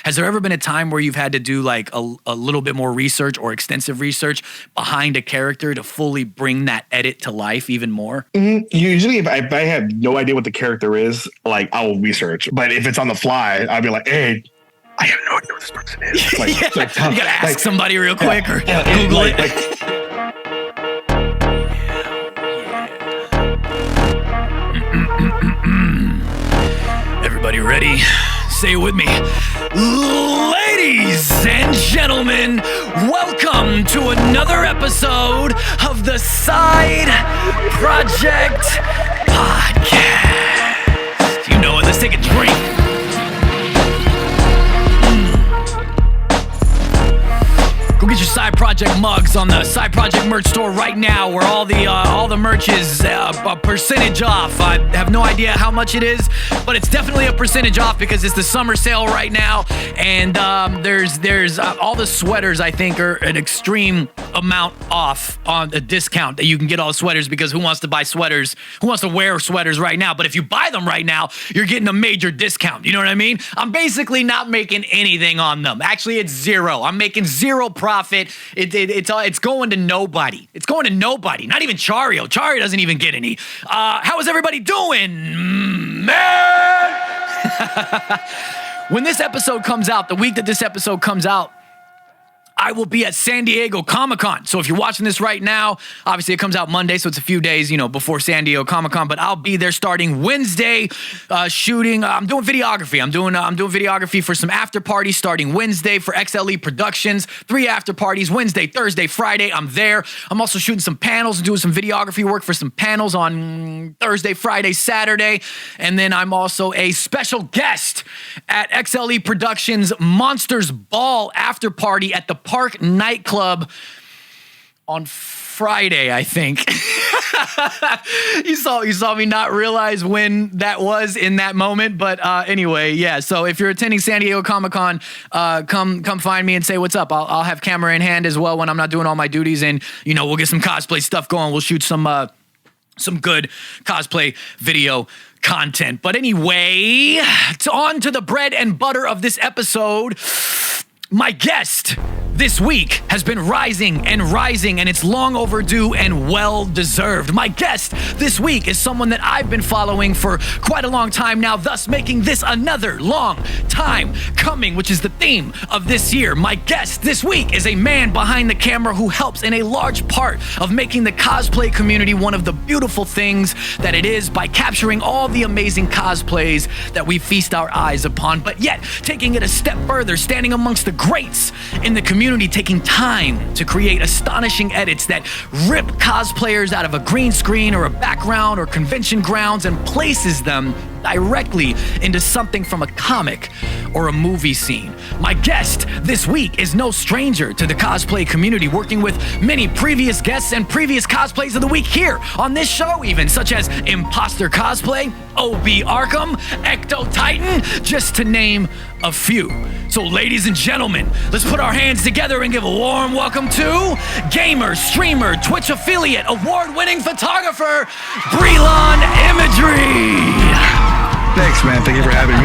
Has there ever been a time where you've had to do like a little bit more research or extensive research behind a character to fully bring that edit to life even more? Usually if I have no idea what the character is, like I will research. But if it's on the fly, I'll be like, hey, I have no idea what this person is. Like, you gotta ask somebody real quick or Google it. Everybody ready? Say it with me. Ladies and gentlemen, welcome to another episode of the Side Project Podcast. You know it, let's take a drink. Go get your Side Project mugs on the Side Project merch store right now, where all the merch is a percentage off. I have no idea how much it is, but it's definitely a percentage off because it's the summer sale right now. And there's all the sweaters, I think, are an extreme amount off on a discount that you can get all the sweaters, because who wants to buy sweaters? Who wants to wear sweaters right now? But if you buy them right now, you're getting a major discount. You know what I mean? I'm basically not making anything on them. Actually, it's zero. I'm making zero profit. It's going to nobody. It's going to nobody. Not even Chario. Chario doesn't even get any. How is everybody doing, man? When this episode comes out, the week that this episode comes out, I will be at San Diego Comic-Con. So if you're watching this right now, obviously it comes out Monday, so it's a few days, before San Diego Comic-Con. But I'll be there starting Wednesday, shooting. I'm doing videography. I'm doing videography for some after parties starting Wednesday for XLE Productions. 3 after parties, Wednesday, Thursday, Friday. I'm there. I'm also shooting some panels and doing some videography work for some panels on Thursday, Friday, Saturday. And then I'm also a special guest at XLE Productions Monsters Ball after party at the Park nightclub on Friday, I think. You saw me not realize when that was in that moment, but anyway, yeah. So if you're attending San Diego Comic-Con, come find me and say what's up. I'll have camera in hand as well when I'm not doing all my duties, and we'll get some cosplay stuff going. We'll shoot some good cosplay video content. But anyway, on to the bread and butter of this episode. My guest this week has been rising, and it's long overdue and well-deserved. My guest this week is someone that I've been following for quite a long time now, thus making this another long time coming, which is the theme of this year. My guest this week is a man behind the camera who helps in a large part of making the cosplay community one of the beautiful things that it is by capturing all the amazing cosplays that we feast our eyes upon, but yet taking it a step further, standing amongst the greats in the community, taking time to create astonishing edits that rip cosplayers out of a green screen or a background or convention grounds and places them directly into something from a comic or a movie scene. My guest this week is no stranger to the cosplay community, working with many previous guests and previous cosplays of the week here on this show even, such as Imposter Cosplay, OB Arkham, Ecto Titan, just to name a few. So ladies and gentlemen, let's put our hands together and give a warm welcome to gamer, streamer, Twitch affiliate, award-winning photographer, BriLan Imagery. Thanks, man. Thank you for having me.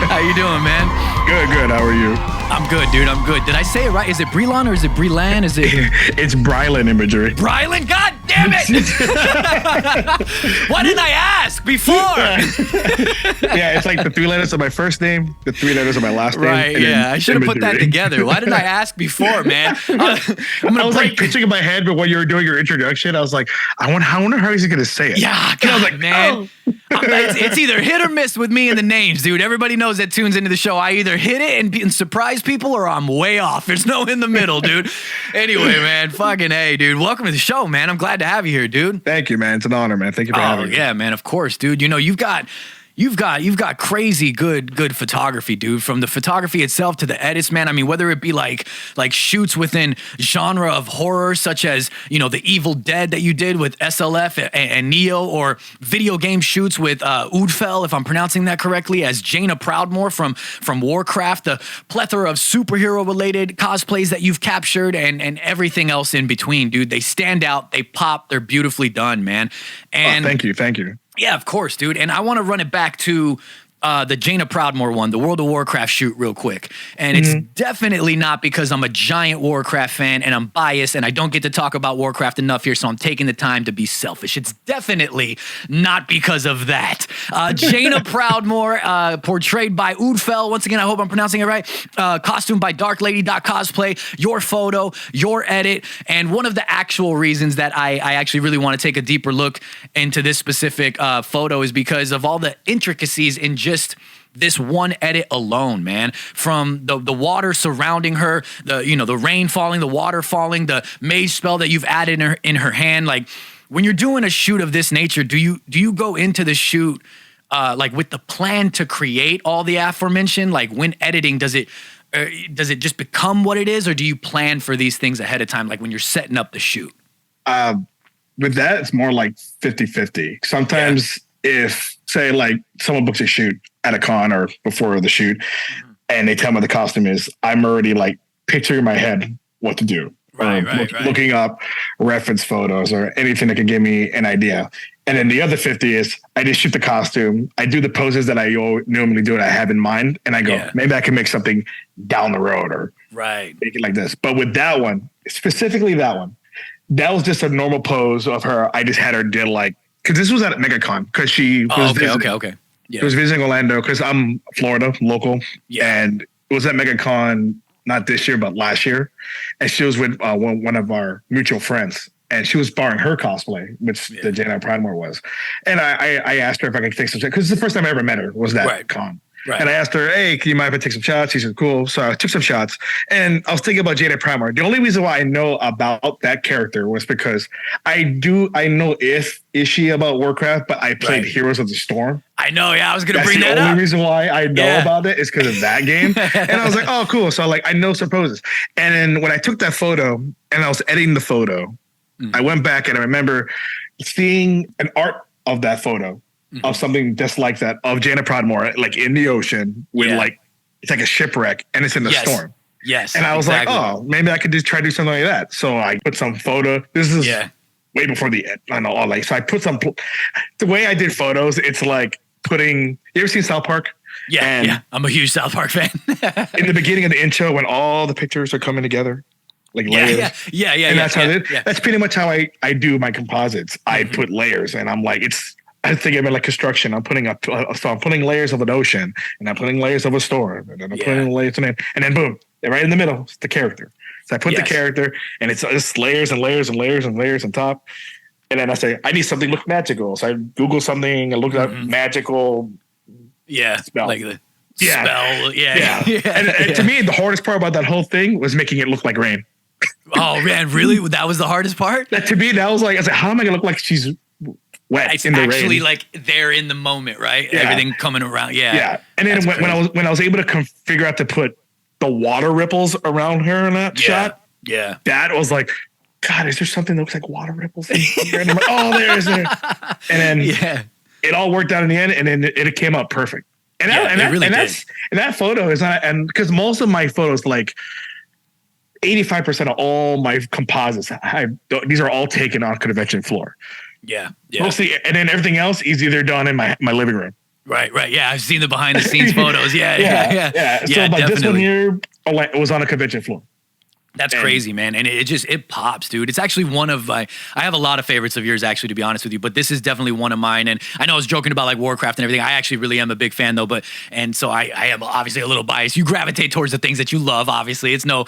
How you doing, man? Good. How are you? I'm good, dude. I'm good. Did I say it right? Is it BriLan or is it BriLan? Is it? It's BriLan Imagery. BriLan? God damn it! Why didn't I ask before? Yeah, it's like the 3 letters of my first name, the 3 letters of my last name. Right, yeah. I should have put that together. Why didn't I ask before, man? I was like pitching in my head, but when you were doing your introduction, I was like, I wonder how he's going to say it. Yeah, God, I was like, man. Oh. It's either hit or miss with me and the names, dude. Everybody knows that tunes into the show. I either hit it and surprise people, or I'm way off. There's no in the middle, dude. Anyway, man, fucking hey, dude. Welcome to the show, man. I'm glad to have you here, dude. Thank you, man. It's an honor, man. Thank you for having me. Oh, yeah, man. Of course, dude. You've got You've got crazy good photography, dude. From the photography itself to the edits, man. I mean, whether it be like shoots within genre of horror, such as, you know, the Evil Dead that you did with SLF and Neo, or video game shoots with Oudfell, if I'm pronouncing that correctly, as Jaina Proudmore from Warcraft, the plethora of superhero-related cosplays that you've captured, and everything else in between, dude. They stand out, they pop, they're beautifully done, man. And thank you. Yeah, of course, dude. And I want to run it back to the Jaina Proudmore one, the World of Warcraft shoot real quick. And it's definitely not because I'm a giant Warcraft fan and I'm biased and I don't get to talk about Warcraft enough here, so I'm taking the time to be selfish. It's definitely not because of that. Jaina Proudmore, portrayed by Oudfell. Once again, I hope I'm pronouncing it right. Costume by darklady.cosplay. Your photo, your edit. And one of the actual reasons that I actually really want to take a deeper look into this specific photo is because of all the intricacies in just this one edit alone, man. From the water surrounding her, the rain falling, the water falling, the mage spell that you've added in her hand. Like, when you're doing a shoot of this nature, do you go into the shoot like with the plan to create all the aforementioned? Like, when editing, does it just become what it is, or do you plan for these things ahead of time, like when you're setting up the shoot? With that, it's more like 50-50. Sometimes if, say, like someone books a shoot at a con or before the shoot and they tell me what the costume is, I'm already like picturing in my head what to do. Right. Looking up reference photos or anything that can give me an idea. And then the other 50 is I just shoot the costume. I do the poses that I normally do and I have in mind. And I go, maybe I can make something down the road or make it like this. But with that one, specifically that one, that was just a normal pose of her. I just had her did like, because this was at MegaCon because she was visiting. Yeah. She was visiting Orlando because I'm Florida, local. Yeah. And it was at MegaCon, not this year, but last year. And she was with one of our mutual friends. And she was borrowing her cosplay, which the Jaina Proudmore was. And I asked her if I could take some shots, because the first time I ever met her was that con. Right. And I asked her, hey, can you mind if I take some shots? She said, cool. So I took some shots. And I was thinking about Jaina Proudmore. The only reason why I know about that character was because I know Ishi about Warcraft, but I played Heroes of the Storm. I know, I was going to bring that up. The only reason why I know about it is because of that game. And I was like, oh, cool. So I know some poses. And then when I took that photo and I was editing the photo, I went back and I remember seeing an art of that photo. Of something just like that, of Jaina Proudmore, like in the ocean with like, it's like a shipwreck and it's in the storm. Yes. And I was like, oh, maybe I could just try to do something like that. So I put some photo. This is way before the end. I know, so I put the way I did photos, it's like you ever seen South Park? Yeah. I'm a huge South Park fan. In the beginning of the intro, when all the pictures are coming together, like layers. Yeah. And that's how that's pretty much how I do my composites. I put layers and I'm like, I think of it like construction. I'm putting layers of an ocean, and I'm putting layers of a storm, and then I'm putting layers, and then boom, right in the middle, it's the character. So I put the character, and it's just layers and layers and layers and layers on top. And then I say, I need something look magical. So I Google something, I look up magical. Spell. Like the spell. And to me, the hardest part about that whole thing was making it look like rain. Oh man, really? That was the hardest part? To me, that was like, I was like, how am I gonna look like she's wet it's in the actually rain? Like they're in the moment, right? Everything coming around. And then when I was able to figure out to put the water ripples around her in that shot, that was like, God, is there something that looks like water ripples in here? And I'm like, oh, there is there. And then it all worked out in the end, and then it came out perfect. And that photo is not, and because most of my photos, like 85% of all my composites, these are all taken on convention floor. Mostly, and then everything else is either done in my living room. Right. Yeah, I've seen the behind the scenes photos. So like this one here, it was on a convention floor. That's crazy, man. And it pops, dude. It's actually one of I have a lot of favorites of yours, actually, to be honest with you, but this is definitely one of mine. And I know I was joking about like Warcraft and everything. I actually really am a big fan though, so I am obviously a little biased. You gravitate towards the things that you love, obviously. It's no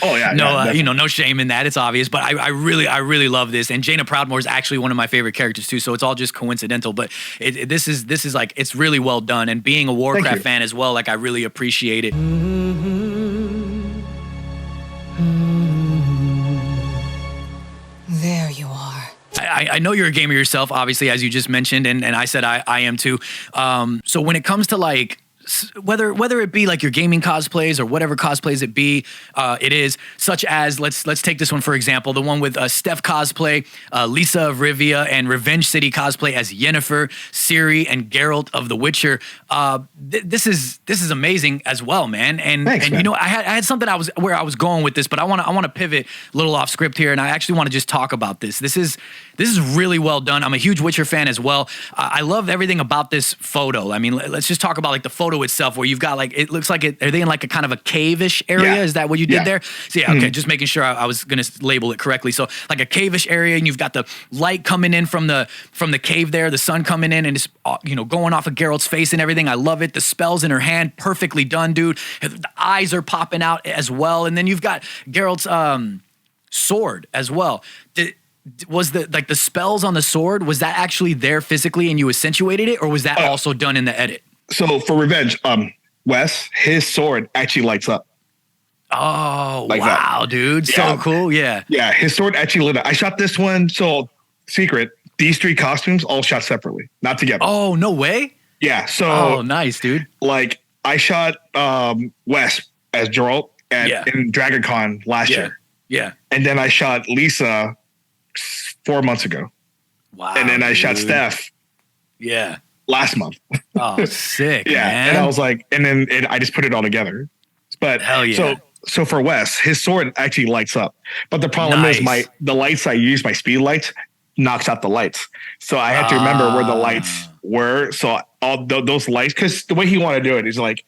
shame in that. It's obvious, but I really love this. And Jaina Proudmore is actually one of my favorite characters too. So it's all just coincidental, but this is like, it's really well done. And being a Warcraft fan as well, like I really appreciate it. There you are. I know you're a gamer yourself, obviously, as you just mentioned, and I said I am too. So when it comes to like whether it be like your gaming cosplays or whatever cosplays it is, such as let's take this one for example, the one with Steph cosplay, Lisa of Rivia, and Revenge City cosplay as Yennefer, Ciri, and Geralt of The Witcher. This is amazing as well, man. And Thanks, man. You know, I had something where I was going with this, but I want to pivot a little off script here, and I actually want to just talk about this. This is really well done. I'm a huge Witcher fan as well. I love everything about this photo. I mean, let's just talk about like the photo photo itself where you've got like, it looks like are they in like a kind of a cave-ish area? Yeah. Is that what you did there? So yeah, okay, just making sure I was gonna label it correctly. So like a cave-ish area, and you've got the light coming in from the cave there, the sun coming in, and it's going off of Geralt's face and everything. I love it. The spells in her hand, perfectly done, dude. The eyes are popping out as well, and then you've got Geralt's sword as well. Was the spells on the sword, was that actually there physically and you accentuated it, or was that also done in the edit? So for Revenge, Wes, his sword actually lights up. Oh, like wow, that. Dude. So cool. Yeah. Yeah. His sword actually lit up. I shot this one. So secret, these 3 costumes all shot separately, not together. Oh, no way. Yeah. So, oh, nice, dude. Like I shot Wes as Geralt in Dragoncon last year. Yeah. And then I shot Lisa 4 months ago. Wow. And then I shot Steph. Yeah. Last month. Oh, sick. Yeah. Man. And I was like, and then I just put it all together. But hell yeah. So for Wes, his sword actually lights up. But the problem is the lights I use, my speed lights, knocks out the lights. So I had to remember where the lights were. So all those lights, because the way he wanted to do it is like,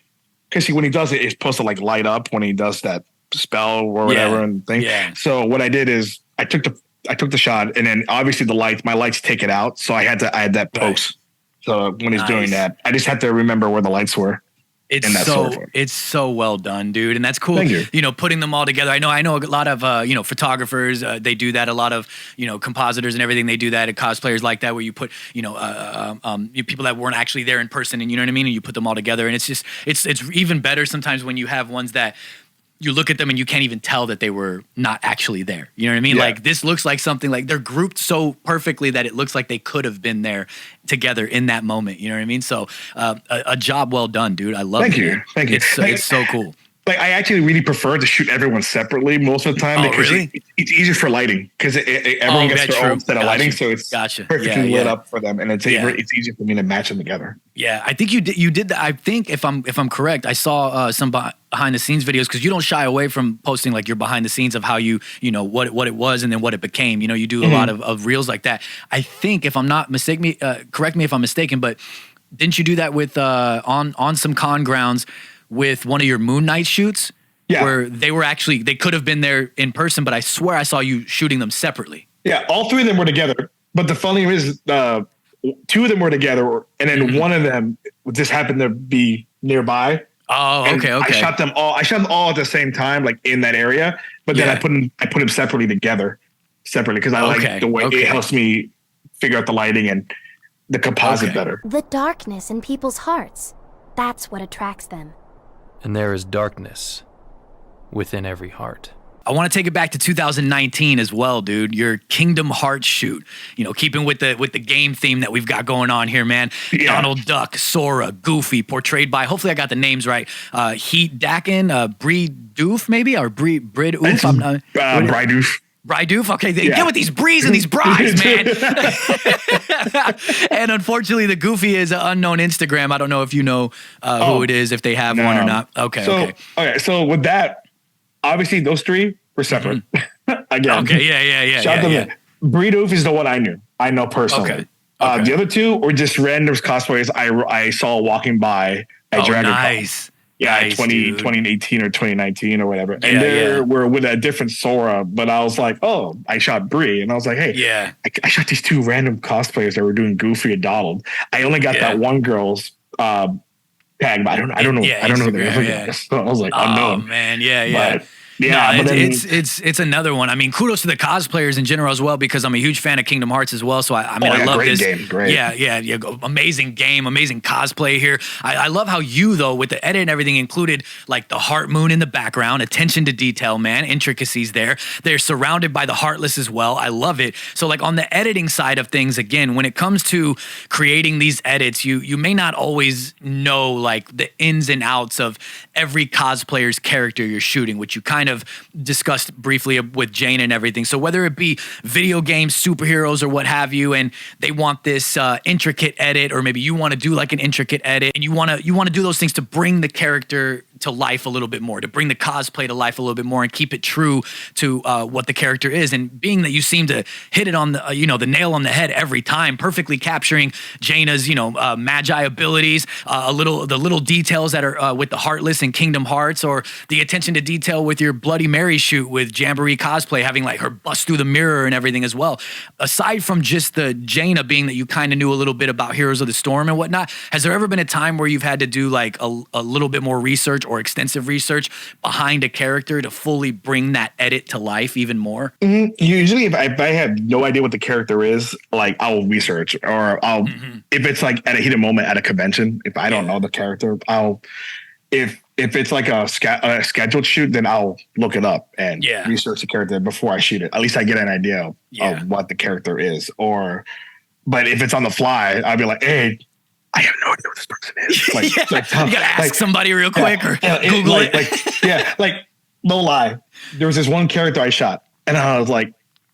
because when he does it, it's supposed to like light up when he does that spell or whatever and thing. Yeah. So what I did is I took the shot, and then obviously my lights take it out. So I had that post. So when he's doing that, I just had to remember where the lights were. It's so well done, dude, and that's cool. Thank you. You know, putting them all together. I know a lot of photographers. They do that. A lot of compositors and everything. They do that. And cosplayers like that, where you put people that weren't actually there in person, and you know what I mean, and you put them all together. And it's just it's even better sometimes when you have ones that you look at them and you can't even tell that they were not actually there. You know what I mean? Yeah. Like this looks like something like they're grouped so perfectly that it looks like they could have been there together in that moment. You know what I mean? So a job well done, dude. I love it. Thank you. It's so cool. Like I actually really prefer to shoot everyone separately most of the time because it's easier for lighting because everyone gets their own set of lighting, so it's perfectly lit up for them, and it's easier for me to match them together. Yeah, I think you did that. I think if I'm correct, I saw some behind the scenes videos because you don't shy away from posting like your behind the scenes of how you what it was and then what it became. You do a lot of reels like that. I think if I'm not mistaken, correct me if I'm mistaken, but didn't you do that with on some con grounds? With one of your Moonknight shoots, where they could have been there in person, but I swear I saw you shooting them separately. Yeah, all 3 of them were together. But the funny is, 2 of them were together, and then one of them just happened to be nearby. Oh, okay. I shot them all. I shot them all at the same time, like in that area. But then I put them separately because I like the way it helps me figure out the lighting and the composite better. The darkness in people's hearts. That's what attracts them. And there is darkness within every heart. I want to take it back to 2019 as well, dude. Your Kingdom Hearts shoot, keeping with the game theme that we've got going on here, man. Yeah. Donald Duck, Sora, Goofy, portrayed by, hopefully I got the names right, Heat Dakin, Bree Doof maybe, or Brid Oof. Brydoof. Brydoof? Okay, get with these brees and these brides, man. And unfortunately, the Goofy is an unknown Instagram. I don't know if you know who it is, if they have one or not. Okay. So with that, obviously those 3 were separate. Again. Okay, yeah. Shout them in. Brydoof is the one I know personally. Okay. The other 2 were just random cosplayers I saw walking by at Dragoncon. Nice. Yeah, nice, 2018 or 2019 or whatever. And they were with a different Sora, but I was like, I shot Bree. And I was like, hey, I shot these 2 random cosplayers that were doing Goofy and Donald. I only got that one girl's tag, but I don't know. I don't know the name. So I was like, unknown. Oh, man. Yeah. It's another one. I mean, kudos to the cosplayers in general as well, because I'm a huge fan of Kingdom Hearts as well. So I love great this. Game, great. Yeah. Amazing game, amazing cosplay here. I love how you though with the edit and everything included like the heart moon in the background, attention to detail, man, intricacies there. They're surrounded by the heartless as well. I love it. So like on the editing side of things, again, when it comes to creating these edits, you may not always know like the ins and outs of every cosplayer's character you're shooting, which you kind of discussed briefly with Jaina and everything. So whether it be video games, superheroes, or what have you, and they want this intricate edit, or maybe you want to do like an intricate edit, and you want to do those things to bring the character to life a little bit more, to bring the cosplay to life a little bit more and keep it true to what the character is. And being that you seem to hit it on the, the nail on the head every time, perfectly capturing Jaina's, magi abilities, the little details that are with the Heartless and Kingdom Hearts, or the attention to detail with your Bloody Mary shoot with Jamboree Cosplay, having like her bust through the mirror and everything as well. Aside from just the Jaina being that you kind of knew a little bit about Heroes of the Storm and whatnot, has there ever been a time where you've had to do like a little bit more research or extensive research behind a character to fully bring that edit to life even more? Usually if I have no idea what the character is, like I'll research, or if it's like at a heated moment at a convention, if I don't know the character, if it's like a scheduled shoot, then I'll look it up and research the character before I shoot it. At least I get an idea of what the character is. But if it's on the fly, I'll be like, hey, I have no idea what this person is. Like, you gotta ask somebody real quick or Google it. No lie. There was this one character I shot, and I was like,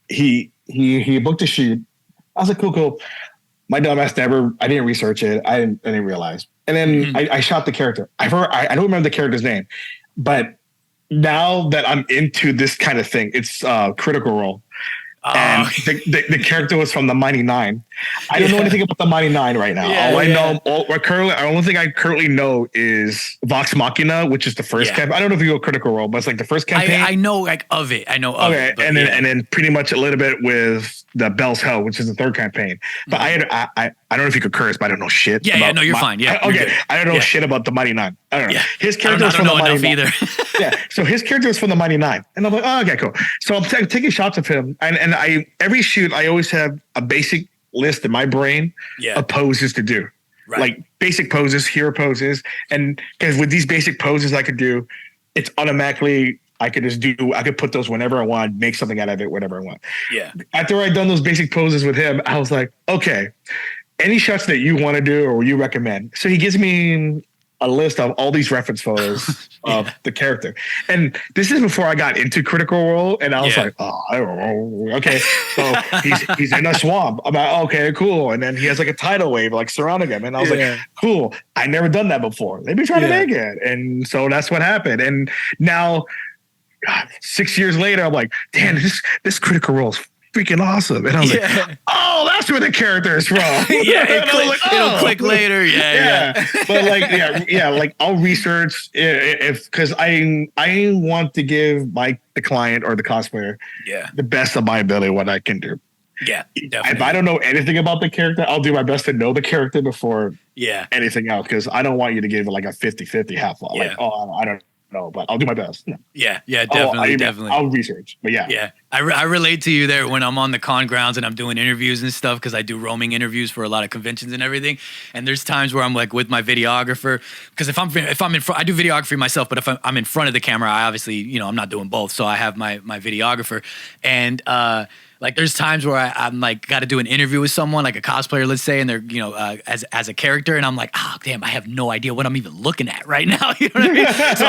he booked a shoot. I was like, cool. My dumbass I didn't research it. I didn't realize. And then I shot the character. I don't remember the character's name, but now that I'm into this kind of thing, it's Critical Role. And the character was from the Mighty Nine. I don't know anything about the Mighty Nine right now. The only thing I currently know is Vox Machina, which is the first campaign. I don't know if you go Critical Role, but it's like the first campaign. I know like of it. I know of it. And then pretty much a little bit with the Bell's Hell, which is the third campaign. But I don't know if you could curse, but I don't know shit. No, you're fine. Yeah. I don't know shit about the Mighty Nine. I don't know. Yeah. His character was from the Mighty Nine. Either. So his character was from the Mighty Nine. And I'm like, oh, okay, cool. So I'm taking shots of him. And every shoot, I always have a basic list in my brain of poses to do. Right. Like basic poses, hero poses. And because with these basic poses I could do, it's automatically, I could put those whenever I want, make something out of it, whatever I want. Yeah. After I'd done those basic poses with him, I was like, okay, any shots that you want to do or you recommend. So he gives me a list of all these reference photos of the character. And this is before I got into Critical Role. And I was like, I don't know. Okay. So he's in a swamp. I'm like, okay, cool. And then he has like a tidal wave like surrounding him. And I was like, cool. I never done that before. Let me try to make it. And so that's what happened. And now, God, 6 years later, I'm like, damn, this Critical Role is freaking awesome. And I was like, oh, that's where the character is from. It'll click later. But like I'll research because I want to give the client or the cosplayer the best of my ability, what I can do. Yeah, definitely. If I don't know anything about the character, I'll do my best to know the character before anything else, because I don't want you to give it like a 50-50 half. Like, I don't know, but I'll do my best. Definitely. I'll research, but I relate to you there when I'm on the con grounds and I'm doing interviews and stuff, because I do roaming interviews for a lot of conventions and everything. And there's times where I'm like with my videographer, because if I'm in front, I do videography myself, but if I'm in front of the camera, I obviously, I'm not doing both, so I have my videographer. And like there's times where I'm like got to do an interview with someone, like a cosplayer, let's say, and they're as a character, and I'm like, oh damn, I have no idea what I'm even looking at right now. You know what I mean? So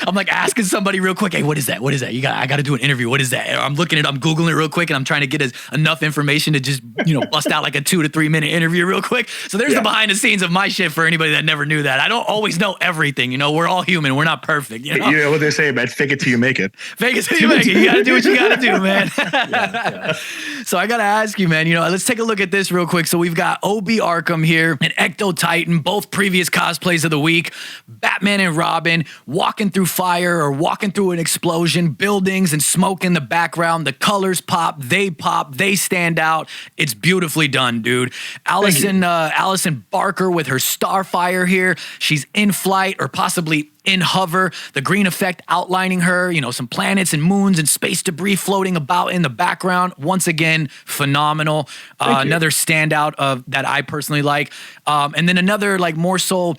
I'm like asking somebody real quick, hey, what is that? What is that? I got to do an interview. What is that? And I'm Googling it real quick, and I'm trying to get enough information to just bust out like a 2 to 3 minute interview real quick. So there's the behind the scenes of my shit for anybody that never knew that. I don't always know everything. We're all human. We're not perfect. You know what they say, man? Fake it till you make it. Fake it till you make it. You got to do what you got to do, man. So I got to ask you, man, let's take a look at this real quick. So we've got OB Arkham here and Ecto Titan, both previous cosplays of the week. Batman and Robin walking through fire or walking through an explosion, buildings and smoke in the background. The colors pop, they stand out. It's beautifully done, dude. Allison Barker with her Starfire here. She's in flight or possibly in hover, the green effect outlining her, some planets and moons and space debris floating about in the background. Once again, phenomenal. Another standout that I personally like. And then another like more so,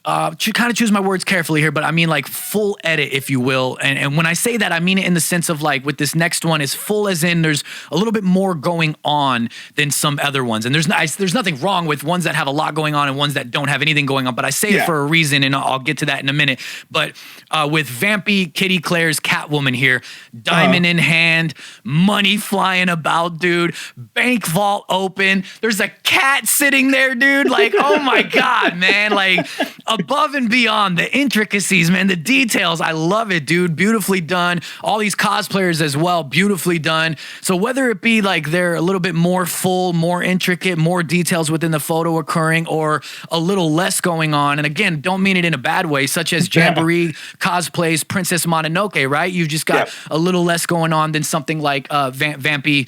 kind of choose my words carefully here, but I mean like full edit, if you will. And when I say that, I mean it in the sense of like with this next one is full as in there's a little bit more going on than some other ones. And there's nothing wrong with ones that have a lot going on and ones that don't have anything going on, but I say it for a reason, and I'll get to that in a minute. But with Vampy Kitty Claire's Catwoman here, diamond in hand, money flying about, dude, bank vault open, there's a cat sitting there, dude, like, oh my God, man, like above and beyond, the intricacies, man, the details. I love it, dude. Beautifully done. All these cosplayers as well, beautifully done. So whether it be like they're a little bit more full, more intricate, more details within the photo occurring, or a little less going on. And again, don't mean it in a bad way, such as Jamboree Cosplays Princess Mononoke, right? You've just got a little less going on than something like Vampy's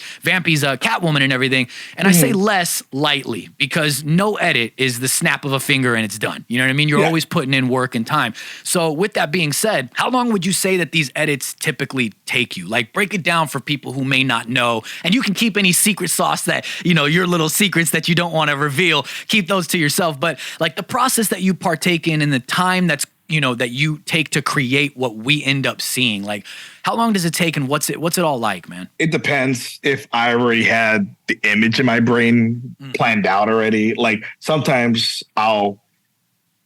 Catwoman and everything. And I say less lightly because no edit is the snap of a finger and it's done. You know what I mean? You're always putting in work and time. So with that being said, how long would you say that these edits typically take you? Like, break it down for people who may not know. And you can keep any secret sauce that, you know, your little secrets that you don't want to reveal, keep those to yourself. But like the process that you partake in and the time that's, you know, that you take to create what we end up seeing, like how long does it take and what's it all like, man? It depends if I already had the image in my brain planned out already. Like sometimes I'll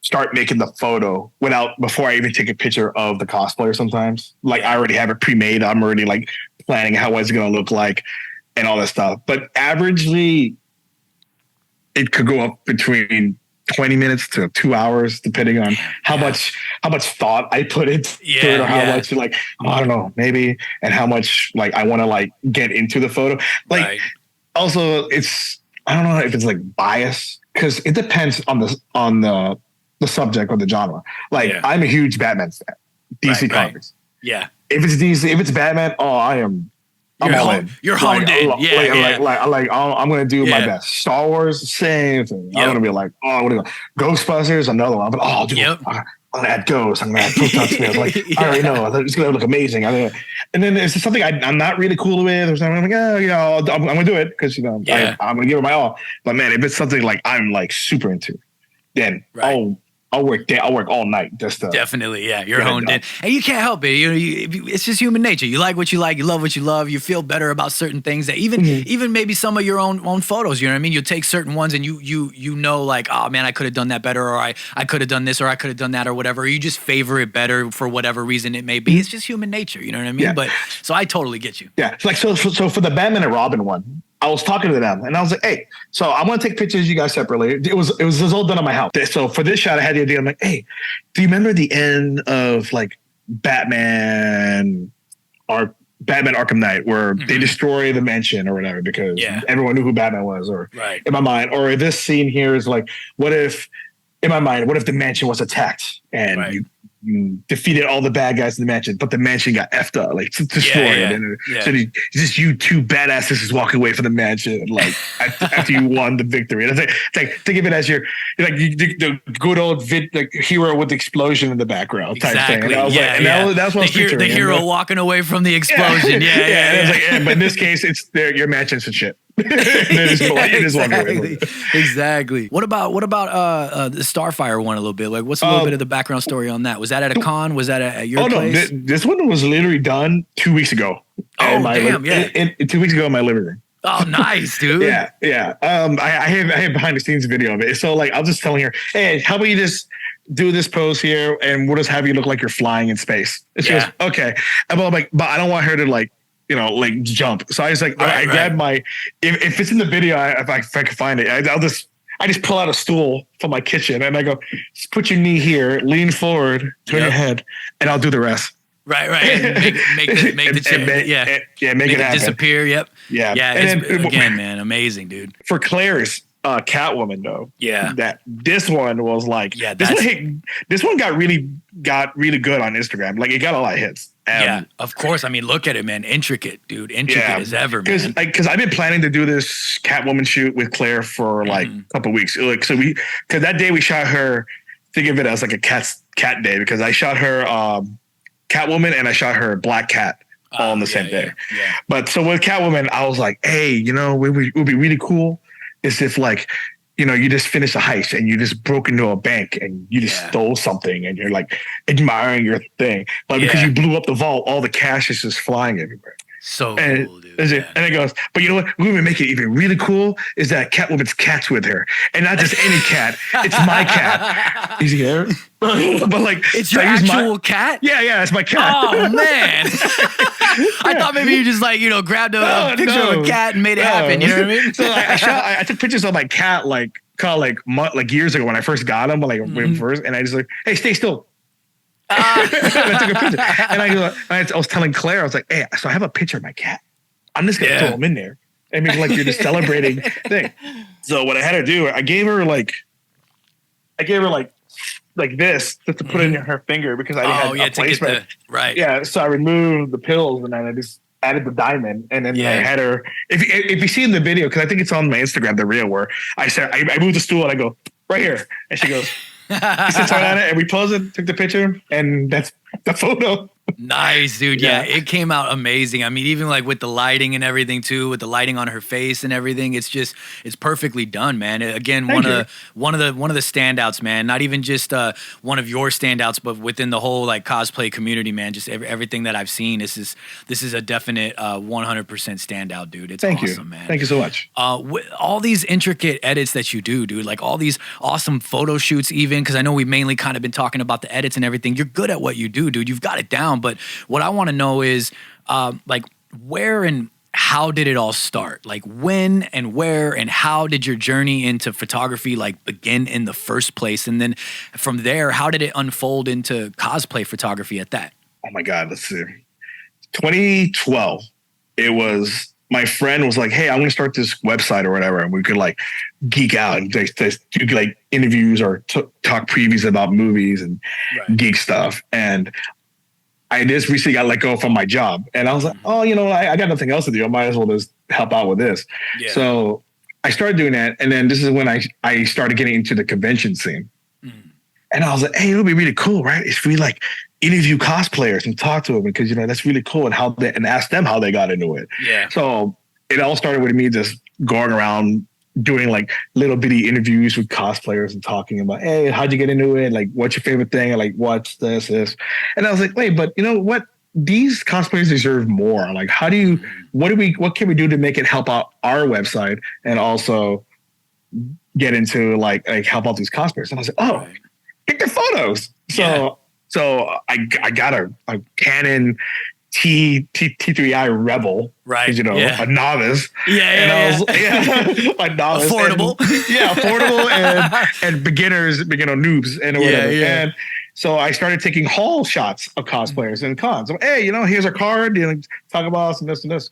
start making the photo before I even take a picture of the cosplayer sometimes. Like I already have it pre-made. I'm already like planning how it's going to look like and all that stuff. But averagely it could go up between 20 minutes to 2 hours, depending on how much thought I put into it, or how much like, I don't know, maybe, and how much like I want to like get into the photo. Like also I don't know if it's like bias, because it depends on the subject or the genre. Like I'm a huge Batman fan, DC Comics. Yeah. If it's DC, if it's Batman, you're honed in. I'm going to do my best. Star Wars, same thing. I'm going to be like, I'm going to go. Ghostbusters, another one. But I'm going to add ghosts. I'm going to add Proton. Like, I already know. It's going to look amazing. And then if it's something I'm not really cool with, or something, I'm like, I'm going to do it because, I'm going to give it my all. But man, if it's something like I'm like super into, then I'll work all night just to definitely, you're honed in, and you can't help it. It's just human nature. You like what you like, you love what you love. You feel better about certain things that even maybe some of your own photos. You know what I mean? You take certain ones and you know like, oh man, I could have done that better, or I could have done this, or I could have done that, or whatever. Or you just favor it better for whatever reason it may be. It's just human nature. You know what I mean? Yeah. But so I totally get you. Yeah, like so for the Batman and Robin one, I was talking to them and I was like, hey, so I'm going to take pictures of you guys separately. It was all done at my house. So for this shot, I had the idea. I'm like, hey, do you remember the end of like Batman Arkham Knight, where they destroy the mansion or whatever, because everyone knew who Batman was, or in my mind, or this scene here is like, what if the mansion was attacked and you defeated all the bad guys in the mansion, but the mansion got effed up, like destroyed. So just you two badasses just walking away from the mansion, like after you won the victory. And it's like think of it as the good old hero with the explosion in the background type thing. And I was that's what I was picturing. The hero walking away from the explosion. But in this case, it's your mansions and shit. Exactly. What about the Starfire one a little bit? Like, what's a little bit of the background story on that? Was that at a con? Was that at your place? No, this one was literally done 2 weeks ago. 2 weeks ago in my living room. Oh, nice, dude. I have behind the scenes video of it. So like, I was just telling her, hey, how about you just do this pose here, and we'll just have you look like you're flying in space. And she goes, okay. And I'm like, but I don't want her to like jump. So I was like, I grabbed my, if it's in the video, if I can find it, I just pull out a stool from my kitchen and I go, just put your knee here, lean forward, turn your head, and I'll do the rest. Right. Make the chip. Make it happen. Disappear. Yep. Yeah. And then, again, man, amazing, dude. For Claire's Catwoman though. Yeah. That this one was like, this one got really good on Instagram. Like it got a lot of hits. Of course. I mean, look at it, man. Intricate, dude. Intricate as ever, man. Because I've been planning to do this Catwoman shoot with Claire for like a couple of weeks. Like, so because that day we shot her, think of it as like a cat day, because I shot her Catwoman and I shot her Black Cat all on the same day. Yeah. But so with Catwoman, I was like, hey, what would be really cool is if like, you just finished a heist and you just broke into a bank and you just stole something and you're like admiring your thing. But because you blew up the vault, all the cash is just flying everywhere. So cool, dude. And it goes, but you know what? We're going to make it even really cool is that Catwoman's cat's with her. And not just any cat. It's my cat. Is he there? But like, it's your actual cat? Yeah, it's my cat. Oh, man. I thought maybe you just like, grabbed a picture of a cat and made it happen. You know what I mean? So like, I took pictures of my cat like a call like years ago when I first got them, like when first, and I just like, hey, stay still. And I took a picture, and I was telling Claire, I was like, hey, so I have a picture of my cat. I'm just gonna throw him in there and make like you're just celebrating thing. So what I had to do, I gave her like this just to put in her finger because I had a placement. Right. Yeah. So I removed the pills and then I just added the diamond and then I had her. If you see in the video, because I think it's on my Instagram, the real where I said I moved the stool and I go right here, and she goes. She sits on it and we posed it, took the picture, and that's the photo. Nice, dude. Yeah, it came out amazing. I mean, even like with the lighting and everything too, with the lighting on her face and everything, it's perfectly done, man. Again, one of the standouts, man. Not even just one of your standouts, but within the whole like cosplay community, man. Just everything that I've seen. This is a definite 100% standout, dude. It's awesome, man. Thank you so much. All these intricate edits that you do, dude. Like all these awesome photo shoots, even because I know we've mainly kind of been talking about the edits and everything. You're good at what you do, dude. You've got it down. But what I want to know is like where and how did it all start? Like when and where and how did your journey into photography like begin in the first place? And then from there, how did it unfold into cosplay photography at that? Oh my God, let's see. 2012, it was, my friend was like, hey, I'm going to start this website or whatever. And we could like geek out and do like interviews or talk previews about movies and geek stuff. And I just recently got let go from my job. And I was like, oh, I got nothing else to do. I might as well just help out with this. Yeah. So I started doing that. And then this is when I started getting into the convention scene. And I was like, hey, it would be really cool, right? If we like interview cosplayers and talk to them because, that's really cool and ask them how they got into it. Yeah. So it all started with me just going around doing like little bitty interviews with cosplayers and talking about, hey, how'd you get into it? Like, what's your favorite thing? Like, what's this? And I was like, wait, but you know what? These cosplayers deserve more. Like, what can we do to make it help out our website and also get into like help out these cosplayers? And I was like, pick the photos. So I got a Canon T3i Rebel, right? A novice. A novice. Affordable. Affordable and beginners, noobs and whatever. And so I started taking haul shots of cosplayers and cons. So, hey, here's a card. Talk about us and this and this.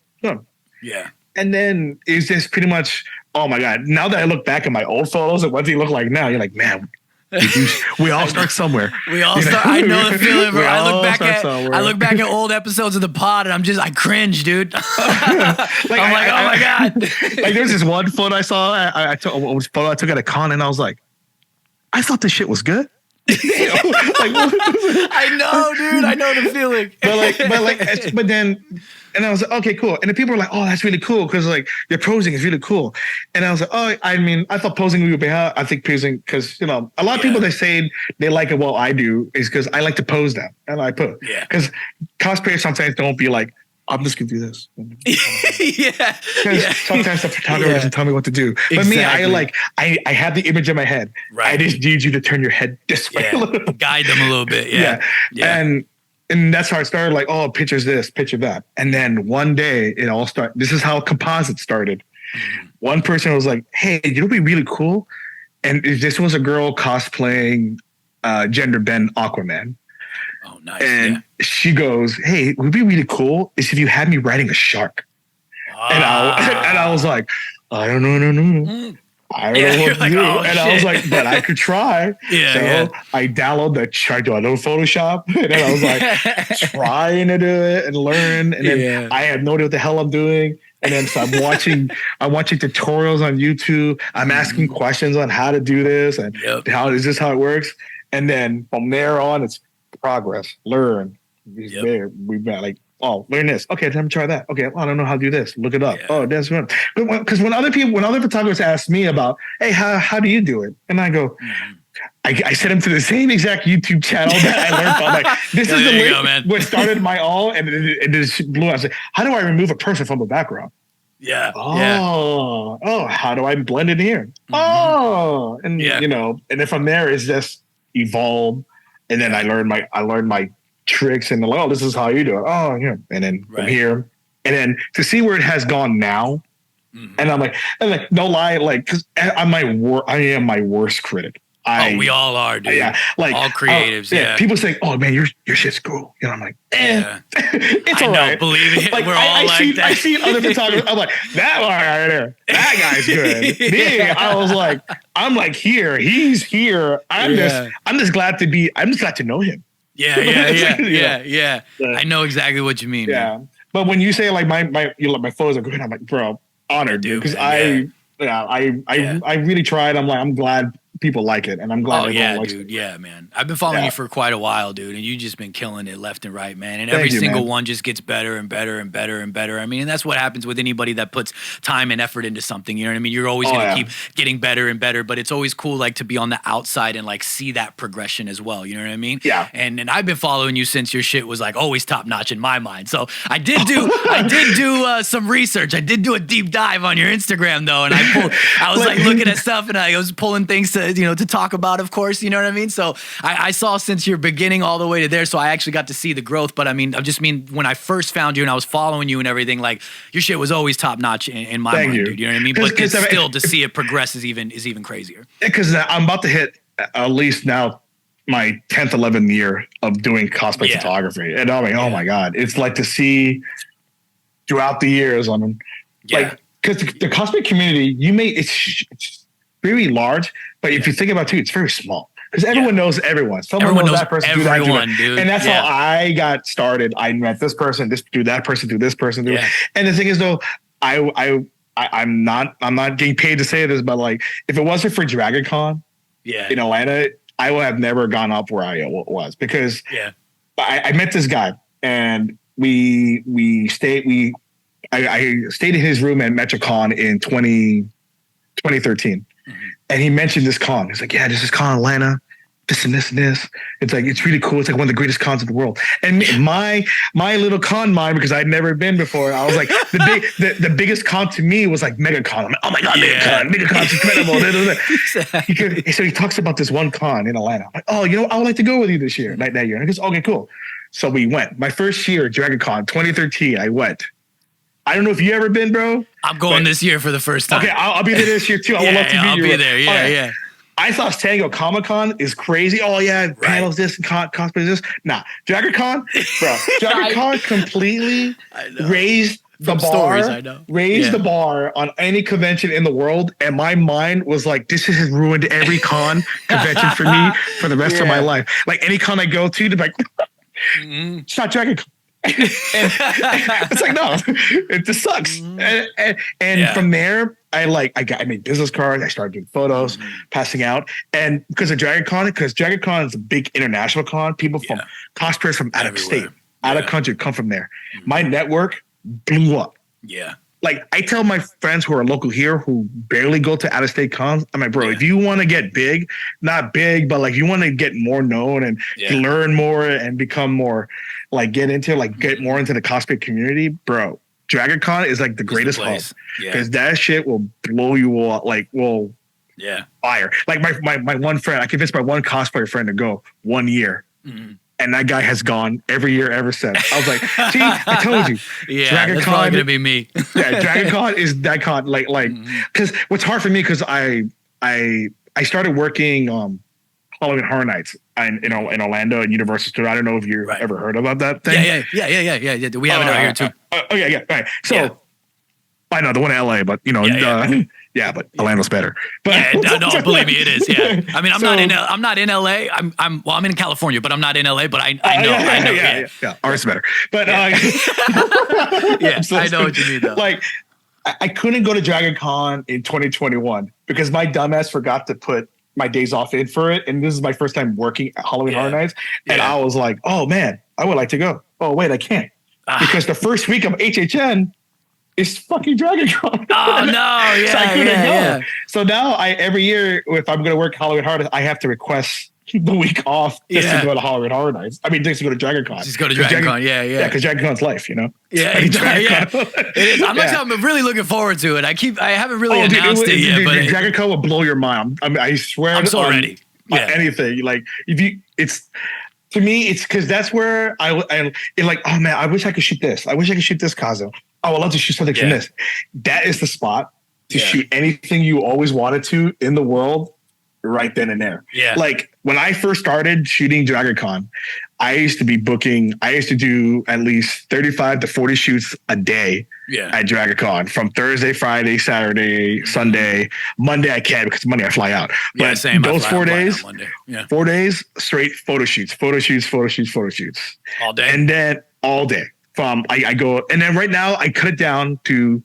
Yeah. And then it's just pretty much, oh my God. Now that I look back at my old photos and what they look like now, you're like, man. We all start somewhere. We all start. I know the feeling, bro. I look back at old episodes of the pod, and I cringe, dude. I'm like, oh my God. Like there's this one photo I saw. I took at a con, and I was like, I thought this shit was good. I know, dude. I know the feeling. But then. And I was like, okay, cool. And the people were like, oh, that's really cool because like your posing is really cool. And I was like, oh, I mean, I thought posing would be how I think posing because a lot of people they say they like it. Well, I do is because I like to pose them and I pose. Yeah. Because cosplayers sometimes don't be like, I'm just gonna do this. Because sometimes the photographer doesn't tell me what to do. But me, I have the image in my head. Right. I just need you to turn your head this way. Guide them a little bit. Yeah. And that's how I started like, oh, picture's this, picture that. And then one day it all started. This is how Composites started. One person was like, hey, it'd be really cool. And this was a girl cosplaying gender bend Aquaman. Oh, nice. And she goes, hey, it would be really cool is if you had me riding a shark. And I was like, I don't know. I don't know what to do. And I was like, but I could try. I downloaded I do a little Photoshop. And then I was like trying to do it and learn. And then I had no idea what the hell I'm doing. And then so I'm watching tutorials on YouTube. I'm asking questions on how to do this and how is this how it works. And then from there on, it's progress, learn. We've got like, oh, learn this. Okay, let me try that. Okay, I don't know how to do this. Look it up. Yeah. Oh, that's good. Because when other photographers ask me about, hey, how do you do it? And I go, I sent them to the same exact YouTube channel that I learned from. Like, this is the link what started my all, and it just blew. I was like, how do I remove a person from the background? Yeah. Oh, how do I blend it here? Oh, and and then from there it's just evolve. And then I learned my tricks and like, oh, this is how you do it. Oh, yeah. And then from here, and then to see where it has gone now, And I'm like, no lie, like, because I am my worst critic. We all are, dude. Yeah, like all creatives. Yeah. People say, "Oh man, your shit's cool." You know, I'm like, it's all right. Believe it. Like, We're all like that. I see other photographers. I'm like, that one right there, that guy's good. Me, I was like, I'm like here, he's here. I'm just glad to know him. Yeah. I know exactly what you mean. Yeah, man. but when you say like my photos are good, I'm like, bro, honored, dude, because I really tried. I'm like, I'm glad people like it, and I'm glad everyone likes it. Yeah, man. I've been following you for quite a while, dude, and you just been killing it left and right, man. And every single one just gets better and better and better and better. I mean, and that's what happens with anybody that puts time and effort into something. You know what I mean? You're always going to keep getting better and better, but it's always cool, like, to be on the outside and like see that progression as well. You know what I mean? Yeah. And I've been following you since your shit was like always top notch in my mind. So I did do some research. I did do a deep dive on your Instagram though, and I was like looking at stuff, and I was pulling things to talk about, of course, you know what I mean? So I saw since your beginning all the way to there, so I actually got to see the growth. But I mean, when I first found you and I was following you and everything, like, your shit was always top notch in my mind, dude. You know what I mean? But it's still to see it progress is even crazier. Because I'm about to hit at least now my 10th, 11th year of doing cosplay photography, and I'm like, oh my god, it's like to see throughout the years on them, like, because the cosplay community, it's very large, but if you think about it too, it's very small because everyone knows everyone. Everyone knows that person, everyone, dude. And that's how I got started. I met this person, that person, this person. And the thing is, though, I'm not getting paid to say this, but like, if it wasn't for Dragoncon, in Atlanta, I would have never gone up where I was, because I met this guy, and I stayed in his room at MetroCon in 2013. And he mentioned this con. He's like, yeah, this is con Atlanta, this and this and this. It's like, it's really cool. It's like one of the greatest cons in the world. And my little con mind, because I'd never been before, I was like, the biggest con to me was like MegaCon. I'm like, oh my god, MegaCon's incredible. So he talks about this one con in Atlanta. I'm like, oh, I would like to go with you this year, that year. And he goes, okay, cool. So we went. My first year, DragonCon 2013, I went. I don't know if you ever been, bro. I'm going this year for the first time. Okay, I'll be there this year too. I would love to be I'll be there. Yeah. I thought San Diego Comic-Con is crazy. Oh yeah, panels this and cosplays this. Nah, DragonCon, bro. DragonCon completely raised the bar. Raised the bar on any convention in the world, and my mind was like, this has ruined every convention for me for the rest of my life. Like, any con I go to, they're like, it's not DragonCon. And it's like, no, it just sucks. And from there, I made business cards. I started doing photos, passing out. And because of DragonCon is a big international con, people from cosplayers from out of state, out of country come from there. My network blew up. Yeah. Like, I tell my friends who are local here who barely go to out-of-state cons, I'm like, bro, if you want to get big, not big, but like, you want to get more known and learn more and become more, like, get more into the cosplay community, bro, DragonCon is like the greatest hub, because that shit will blow you up, fire. Like, my one friend, I convinced my one cosplayer friend to go 1 year. And that guy has gone every year ever since. I was like, see, I told you. DragonCon, that's probably going to be me. DragonCon is that con. Because what's hard for me, because I started working Halloween Horror Nights in Orlando and Universal Studios. I don't know if you've ever heard about that thing. Yeah. We have it out here too. Okay, yeah. All right. So, I know the one in LA, but but Orlando's better. But no, believe me, it is. Yeah, I mean, I'm not in LA. I'm in California, but I'm not in LA. But I know. Yeah. Ours is better. But I know what you mean though. Like, I couldn't go to DragonCon in 2021 because my dumbass forgot to put my days off in for it, and this is my first time working at Halloween Horror Nights, and I was like, oh man, I would like to go. Oh wait, I can't because the first week of HHN. It's fucking DragonCon. Oh no! So I couldn't go. Yeah. So now every year, if I'm going to work Halloween Horror Nights, I have to request the week off just to go to Halloween Horror Nights. I mean, just to go to DragonCon. Just go to DragonCon. Yeah, because DragonCon's life, you know. Yeah. It is. I'm really looking forward to it. I haven't really announced it yet, but DragonCon will blow your mind. I mean, I swear. I'm so ready. Anything like to me, it's because that's where like, oh man, I wish I could shoot this. I wish I could shoot this costume. oh, I'd love to shoot something from this. That is the spot to shoot anything you always wanted to in the world right then and there. Yeah. Like when I first started shooting Dragoncon, I used to do at least 35 to 40 shoots a day at Dragoncon from Thursday, Friday, Saturday, Sunday. Monday I can't because Monday I fly out. But same. those 4 days, 4 days straight photo shoots. All day. And then all day. I go, and then right now I cut it down to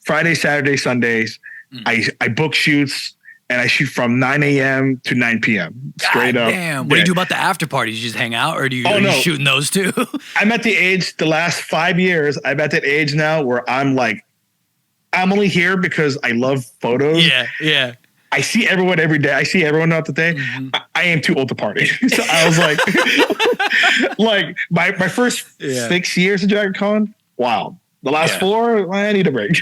Friday, Saturday, Sundays. I book shoots and I shoot from 9 a.m. to 9 p.m. straight up. Damn. What do you do about the after parties? You just hang out, or are you shooting those too? I'm at the age, the last 5 years, I'm at that age now where I'm like, I'm only here because I love photos. Yeah. I see everyone every day. I see everyone out the day. I am too old to party. So I was like, my first 6 years of Dragoncon, wow. The last 4, I need a break.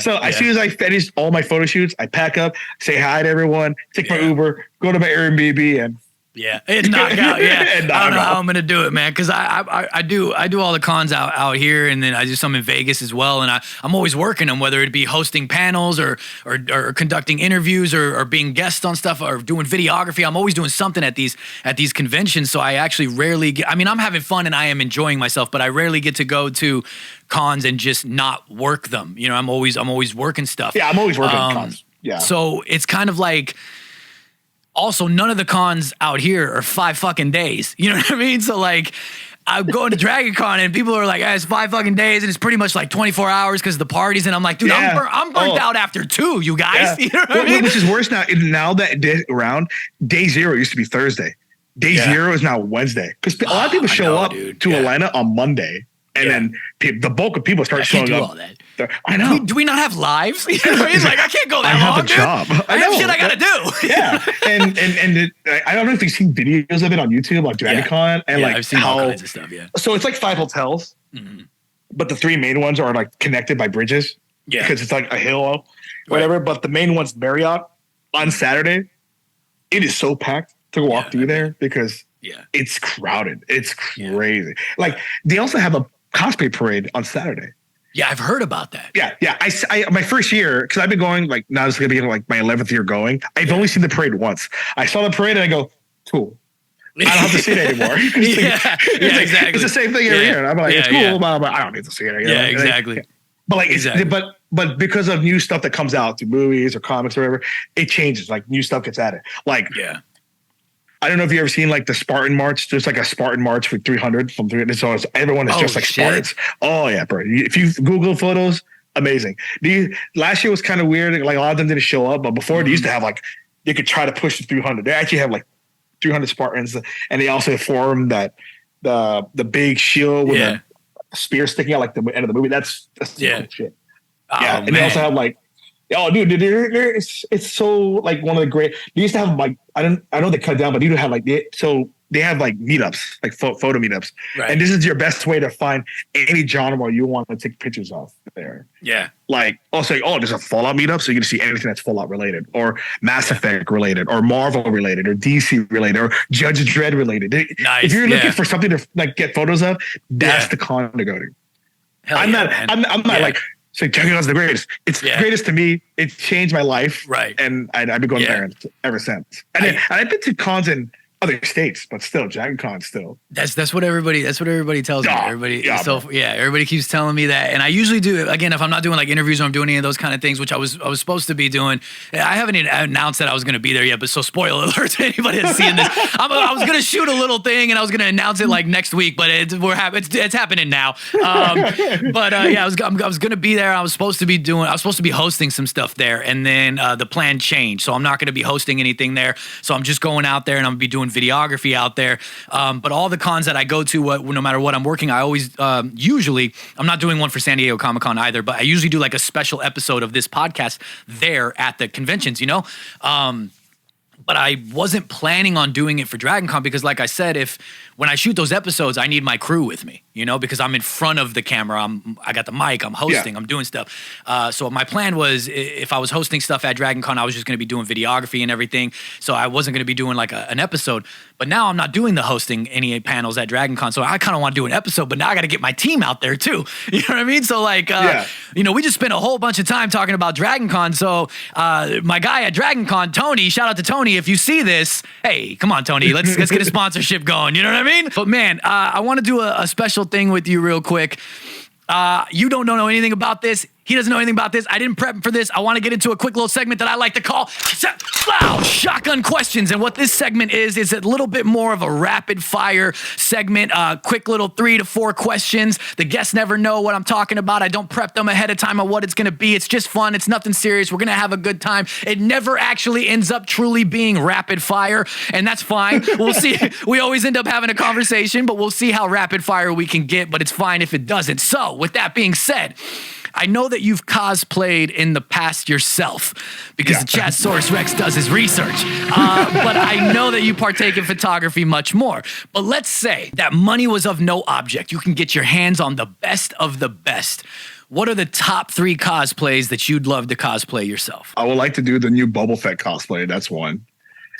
So as soon as I finish all my photo shoots, I pack up, say hi to everyone, take my Uber, go to my Airbnb, and it's knock out. I don't know how I'm gonna do it, man, because I do all the cons out here, and then I do some in Vegas as well, and I'm always working them, whether it be hosting panels or conducting interviews or being guests on stuff or doing videography. I'm always doing something at these conventions, so I actually rarely get. I mean, I'm having fun and I am enjoying myself, but I rarely get to go to cons and just not work them. You know, I'm always working stuff. Yeah, I'm always working cons. Yeah. So it's kind of like. Also, none of the cons out here are 5 fucking days. You know what I mean? So like, I'm going to Dragoncon and people are like, it's 5 fucking days and it's pretty much like 24 hours because of the parties. And I'm like, dude, I'm burnt out after 2, you guys. You know what I mean? Which is worse now. Now that day 0 used to be Thursday. Day 0 is now Wednesday. Because a lot of people show up to Atlanta on Monday. And then the bulk of people start showing up. All that. I know. Do we not have lives? You know what I mean? Like, I can't go that long, I have a job. I have shit I gotta do. And I don't know if you've seen videos of it on YouTube, like Dragoncon, and like I've seen all kinds of stuff. So it's like 5 hotels, but the 3 main ones are like connected by bridges. Yeah, because it's like a hill, whatever. Right. But the main one's Marriott on Saturday. It is so packed to walk through there because it's crowded. It's crazy. Like they also have a cosplay parade on Saturday. Yeah, I've heard about that. Yeah. I my first year, because I've been going, like, now it's going to be like my 11th year going. I've only seen the parade once. I saw the parade and I go, cool. I don't have to see it anymore. Exactly. It's the same thing every year. And I'm like, it's cool, but I don't need to see it. Yeah, exactly. But like, but because of new stuff that comes out through movies or comics or whatever, it changes. Like new stuff gets added. Like, I don't know if you ever seen like the Spartan March. There's like a Spartan March for 300 from 300. So everyone is just like Spartans. Oh yeah, bro. If you Google photos, amazing. Last year was kind of weird. Like a lot of them didn't show up, but before they used to have like, you could try to push the 300. They actually have like 300 Spartans, and they also formed that the big shield with a spear sticking out like the end of the movie. That's cool shit. And they also have like, dude, it's so like one of the great. They used to have like I know they cut down, but they used to have like they have like meetups, like photo meetups, and this is your best way to find any genre you want to take pictures of there. Yeah, like there's a Fallout meetup, so you can see anything that's Fallout related, or Mass Effect related, or Marvel related, or DC related, or Judge Dredd related. Nice. If you're looking for something to like get photos of, that's the con to go to. I'm not like. So Dragoncon's the greatest. It's the greatest to me. It changed my life. Right. And I've been going there ever since. And I've been to cons in other states, but still, Dragoncon still. That's what everybody tells me. Everybody keeps telling me that. And I usually do, again, if I'm not doing like interviews or I'm doing any of those kind of things, which I was supposed to be doing. I haven't even announced that I was going to be there yet, but so spoiler alert to anybody that's seeing this. I was going to shoot a little thing and I was going to announce it like next week, but it's happening now. I was going to be there. I was supposed to be hosting some stuff there, and then the plan changed. So I'm not going to be hosting anything there. So I'm just going out there and I'm going to be doing videography out there. But all the cons that I go to, no matter what I'm working, I always, usually, I'm not doing one for San Diego Comic-Con either, but I usually do like a special episode of this podcast there at the conventions, But I wasn't planning on doing it for Dragoncon because, like I said, when I shoot those episodes, I need my crew with me, because I'm in front of the camera. I got the mic, I'm hosting, I'm doing stuff. So my plan was, if I was hosting stuff at Dragoncon, I was just going to be doing videography and everything. So I wasn't going to be doing like an episode. But now I'm not doing the hosting any panels at Dragoncon. So I kind of want to do an episode, but now I got to get my team out there too. You know what I mean? So like, we just spent a whole bunch of time talking about Dragoncon. So my guy at Dragoncon, Tony, shout out to Tony. If you see this, hey, come on, Tony, let's get a sponsorship going. You know what I mean? But man, I want to do a special thing with you real quick. You don't know anything about this. He doesn't know anything about this. I didn't prep him for this. I want to get into a quick little segment that I like to call Shotgun Questions. And what this segment is a little bit more of a rapid fire segment. Quick little 3 to 4 questions. The guests never know what I'm talking about. I don't prep them ahead of time on what it's going to be. It's just fun. It's nothing serious. We're going to have a good time. It never actually ends up truly being rapid fire. And that's fine. We'll see. We always end up having a conversation, but we'll see how rapid fire we can get. But it's fine if it doesn't. So with that being said, I know that you've cosplayed in the past yourself because the chat source Rex does his research. But I know that you partake in photography much more. But let's say that money was of no object. You can get your hands on the best of the best. What are the top 3 cosplays that you'd love to cosplay yourself? I would like to do the new Boba Fett cosplay. That's one.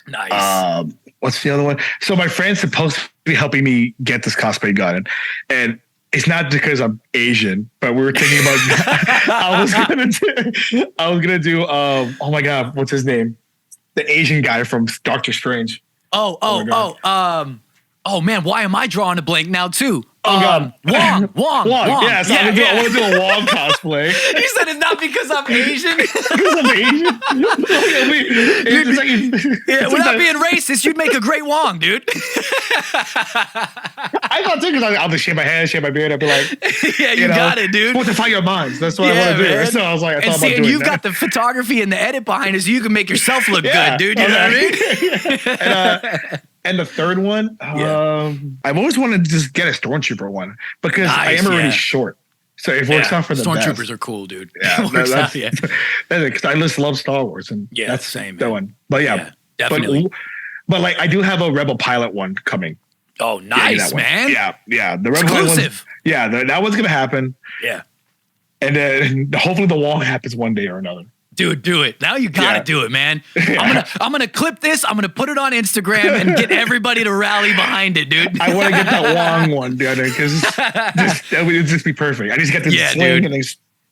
Nice. What's the other one? So my friend's supposed to be helping me get this cosplay done. And it's not because I'm Asian, but we were thinking about. I was gonna do. Oh my God, what's his name? The Asian guy from Doctor Strange. Oh man, why am I drawing a blank now too? Oh God, Wong. Yeah, so I want to do a Wong cosplay. You said it's not because I'm Asian. Because I'm Asian. Without being racist, you'd make a great Wong, dude. I thought too, because I'll just shave my head, shave my beard. I'd be like, yeah, you got it, dude. Fortify your minds. That's what I want to do. Man. So I was like, I thought about doing and you've that. got the photography and the edit behind it, so you can make yourself look good, dude. You know what I mean? And the third one, I've always wanted to just get a Stormtrooper one because I am already short. So it works out for the Stormtroopers best. are cool, dude. Yeah, Because I just love Star Wars, and that's same, the man. one. But definitely. But like I do have a Rebel Pilot one coming. Oh, nice, man. Yeah. The Rebel exclusive. That one's gonna happen. Yeah. And then hopefully the Wong happens one day or another. Dude, do it. Now you gotta do it, man. I'm gonna clip this. I'm gonna put it on Instagram and get everybody to rally behind it, dude. I want to get that Wong one, dude, because that would just be perfect. I just get this sling and then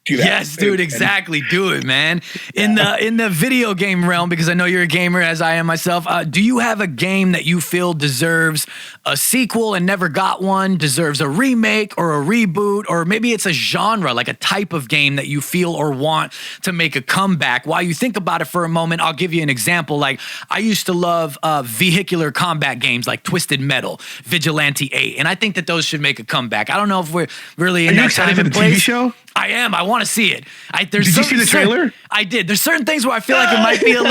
do that. Yes, dude, exactly. Do it, man. In the video game realm, because I know you're a gamer as I am myself, do you have a game that you feel deserves a sequel and never got one, deserves a remake or a reboot, or maybe it's a genre, like a type of game that you feel or want to make a comeback? While you think about it for a moment, I'll give you an example. Like, I used to love vehicular combat games like Twisted Metal, Vigilante 8, and I think that those should make a comeback. I don't know if we're really in that time and place. TV show? I am. I want to see it. Did you see the trailer? I did. There's certain things where I feel like it might be a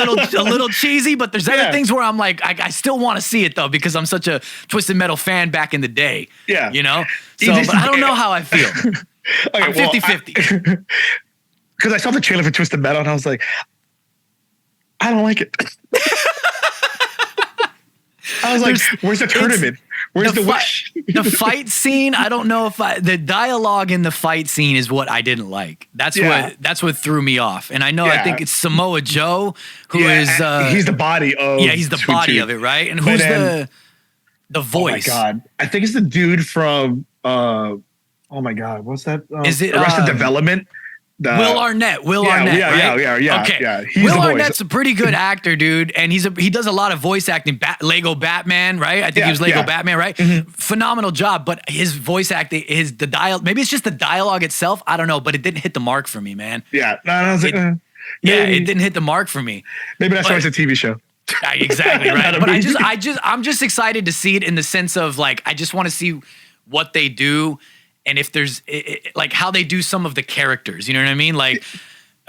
little cheesy, but there's other things where I'm like, I still want to see it though, because I'm such a Twisted Metal fan back in the day. Yeah. You know? So, but I don't know how I feel. I'm 50-50. Because I saw the trailer for Twisted Metal and I was like, I don't like it. I was like, where's the tournament? Where's the wish? The fight scene, I don't know if the dialogue in the fight scene is what I didn't like. That's what threw me off. And I know, I think it's Samoa Joe who is he's the body of he's the body of it, right? And who's the voice? Oh my God. I think it's the dude from oh my God, what's that? Is it Arrested Development? Will Arnett. Arnett, right? Yeah. Will Arnett's a pretty good actor, dude, and he does a lot of voice acting. Lego Batman, right? I think he was Lego Batman, right? Mm-hmm. Phenomenal job, but his voice acting, the dialogue, maybe it's just the dialogue itself. I don't know, but it didn't hit the mark for me, man. Yeah, I was like, it didn't hit the mark for me. Maybe that's why it's a TV show. Exactly, right? But I'm just excited to see it in the sense of like, I just want to see what they do. And if there's like how they do some of the characters, you know what I mean? Like,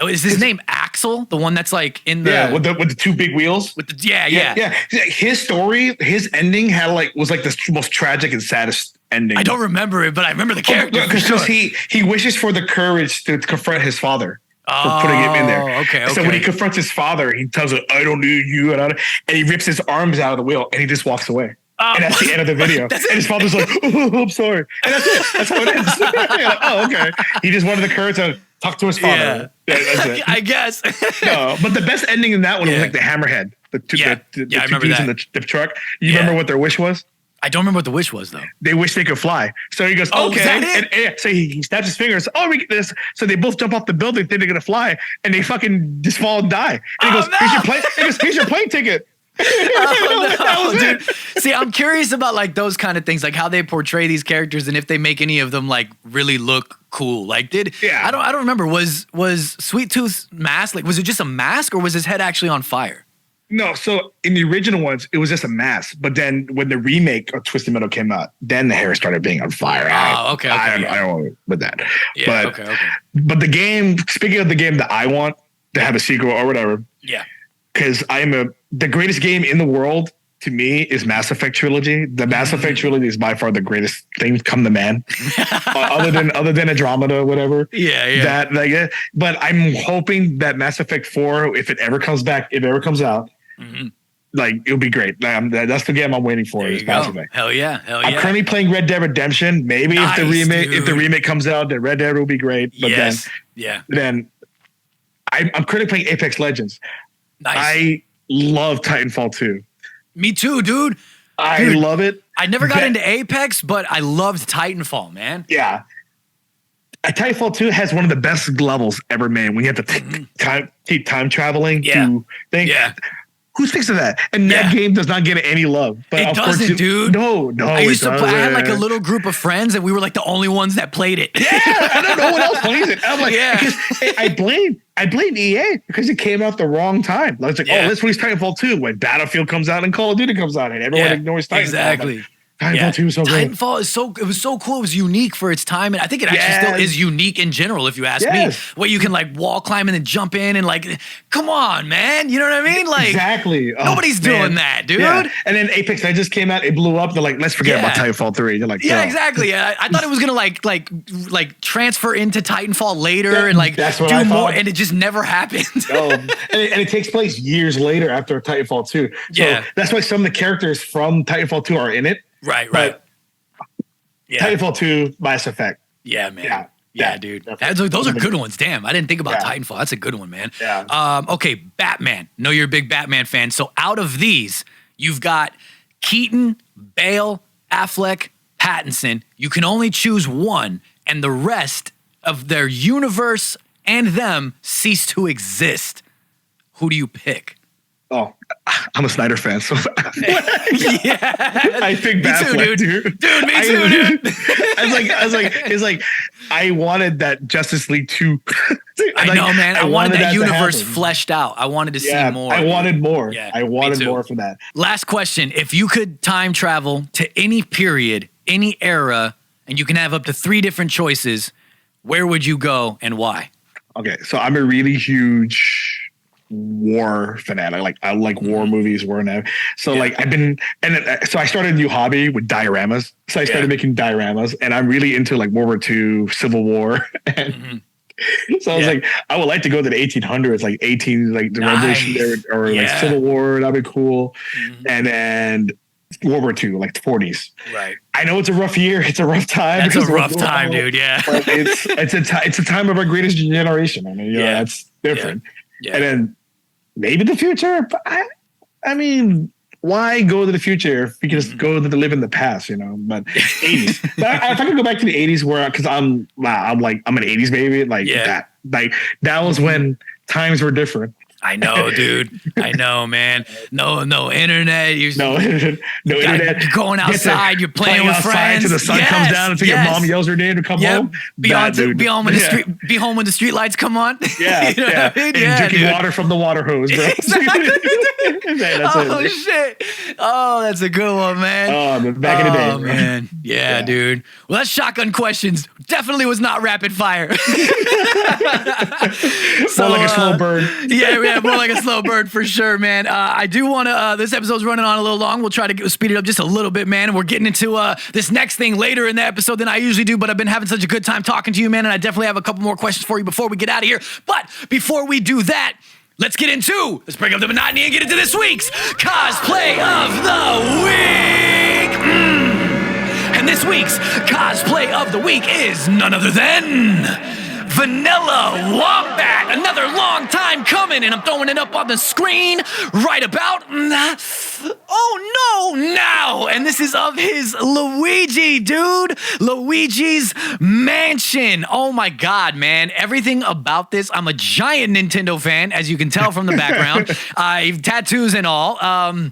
is his name Axel, the one that's like in the with the 2 big wheels? With the His story, his ending was like the most tragic and saddest ending. I don't remember it, but I remember the character because he wishes for the courage to confront his father. for putting him in there. Okay. So when he confronts his father, he tells him, "I don't need you," and he rips his arms out of the wheel and he just walks away. And that's the end of the video. And his father's like, "Oh, I'm sorry." And that's it. That's how it ends. You're like, oh, okay. He just wanted the courage to talk to his father. Yeah, that's it. I guess. No, but the best ending in that one was like the hammerhead. The two dudes in the truck. You remember what their wish was? I don't remember what the wish was though. They wish they could fly. So he goes, "Oh, okay." is that it? And so he snaps his fingers. "Oh, we get this." So they both jump off the building, think they're gonna fly, and they fucking just fall and die. And he goes, "Here's your plane." He goes, "Here's your plane ticket." Oh, no, dude. See, I'm curious about like those kind of things, like how they portray these characters and if they make any of them like really look cool. Like, I don't remember. Was Sweet Tooth's mask like, was it just a mask or was his head actually on fire? No, so in the original ones, it was just a mask. But then when the remake of Twisted Metal came out, then the hair started being on fire. Okay. I don't know with that. Yeah, but, okay. But the game, speaking of the game that I want to have a sequel or whatever. Yeah. Because the greatest game in the world to me is Mass Effect trilogy. The Mass Effect trilogy is by far the greatest thing come to man, other than Andromeda or whatever. Yeah. But I'm hoping that Mass Effect 4, if it ever comes out, like it'll be great. That's the game I'm waiting for. There you go. Mass Effect. Hell yeah. I'm currently playing Red Dead Redemption. Maybe if the remake comes out, then Red Dead will be great. But then I'm currently playing Apex Legends. Nice. I love Titanfall 2. Me too, dude. I love it. I never got into Apex, but I loved Titanfall, man. Yeah. Titanfall 2 has one of the best levels ever made when you have to keep time traveling to things. Yeah. Who thinks of that? And that game does not get any love. But it doesn't, dude. No. I used to play. I had like a little group of friends, and we were like the only ones that played it. Yeah, I don't know what else plays it. I'm like, because I blame EA because it came out the wrong time. I was like, let's release Titanfall 2 when Battlefield comes out and Call of Duty comes out, and everyone ignores Titanfall. Exactly. Titanfall 2 is so good. Titanfall it was so cool. It was unique for its time. And I think it actually still is unique in general, if you ask me. Where you can like wall climb and then jump in and like, come on, man. You know what I mean? Like, exactly. Nobody's doing that, dude. Yeah. And then Apex Legends came out, it blew up. They're like, let's forget about Titanfall 3. You're like, exactly. Yeah. I thought it was gonna like transfer into Titanfall later and like do more, and it just never happened. And it takes place years later after Titanfall 2. So that's why some of the characters from Titanfall 2 are in it. Right. Titanfall 2, Mass Effect. Yeah, man. Yeah, dude. Those are good ones. Damn, I didn't think about Titanfall. That's a good one, man. Yeah. Okay, Batman. Know you're a big Batman fan. So out of these, you've got Keaton, Bale, Affleck, Pattinson. You can only choose one, and the rest of their universe and them cease to exist. Who do you pick? Oh, I'm a Snyder fan, so I think Batfleck, dude. Dude, me too, dude. It's like I wanted that Justice League 2. I know, man. I wanted that universe fleshed out. I wanted to see more. I wanted more. Yeah, I wanted more from that. Last question. If you could time travel to any period, any era, and you can have up to 3 different choices, where would you go and why? Okay, so I'm a really huge war fanatic. Like I like war movies, war now. So like so I started a new hobby with dioramas. So I started making dioramas, and I'm really into like World War II, Civil War, and so I was like, I would like to go to the 1800s, like the Revolution there, or like Civil War. That'd be cool. And then World War II, like the 40s. Right. I know it's a rough year. It's a rough time. It's a rough time, dude. Yeah. But it's a time of our greatest generation. I mean, that's different. Yeah. And then maybe the future. But I mean, why go to the future if you can just go to live in the past, you know? But 80s. But if I could go back to the 80s, because I'm an 80s baby. That was when times were different. I know, dude. I know, man. No internet. No internet. You're going outside. You're playing with friends until the sun comes down, until your mom yells her name to come home. Be home when the street lights come on. Yeah, you know what I mean? And drinking water from the water hose, bro. Exactly. Shit. Oh, that's a good one, man. Back in the day, man. Yeah, dude. Well, that's shotgun questions. definitely was not rapid fire. So like a slow burn. Yeah, more like a slow burn for sure, man. I do want to, this episode's running on a little long. We'll try to speed it up just a little bit, man. And we're getting into this next thing later in the episode than I usually do, but I've been having such a good time talking to you, man. And I definitely have a couple more questions for you before we get out of here. But before we do that, let's break up the monotony and get into this week's Cosplay of the Week. And this week's Cosplay of the Week is none other than Vanilla Wombat. Another long time coming, and I'm throwing it up on the screen right about now. And this is of his Luigi, dude. Luigi's Mansion. Oh my God, man. Everything about this. I'm a giant Nintendo fan, as you can tell from the background. Tattoos and all.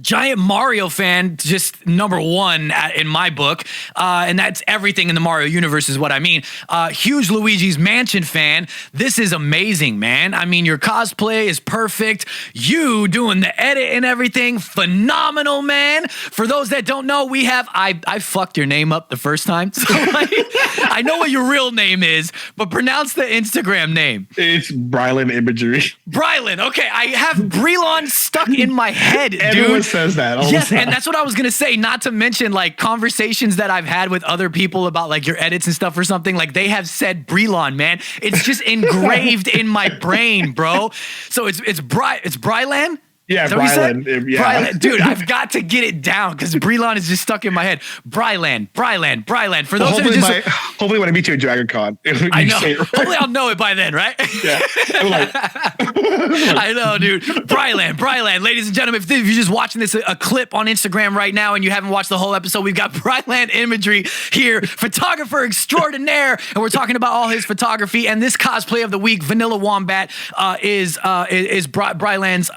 Giant Mario fan, just number one in my book, and that's everything in the Mario universe is what I mean. Huge Luigi's Mansion fan. This is amazing, man. I mean, your cosplay is perfect. You doing the edit and everything, phenomenal, man. For those that don't know, I fucked your name up the first time, so I know what your real name is, but pronounce the Instagram name. It's BriLan Imagery. BriLan. Okay, I have BriLan stuck in my head, dude. Says that all yes, the time. and that's what I was gonna say. Not to mention like conversations that I've had with other people about like your edits and stuff or something. Like they have said BriLan, man. It's just engraved in my brain, bro. So it's BriLan. Yeah, BriLan. Yeah. BriLan. Dude, I've got to get it down because BriLan is just stuck in my head. BriLan. For those hopefully, that are just hopefully when I meet you at Dragoncon, I know. Hopefully I'll know it by then, right? Yeah. I know, dude. BriLan. Ladies and gentlemen, if you're just watching this a clip on Instagram right now and you haven't watched the whole episode, we've got BriLan Imagery here, photographer extraordinaire, and we're talking about all his photography. And this cosplay of the week, Vanilla Wombat, is BriLan's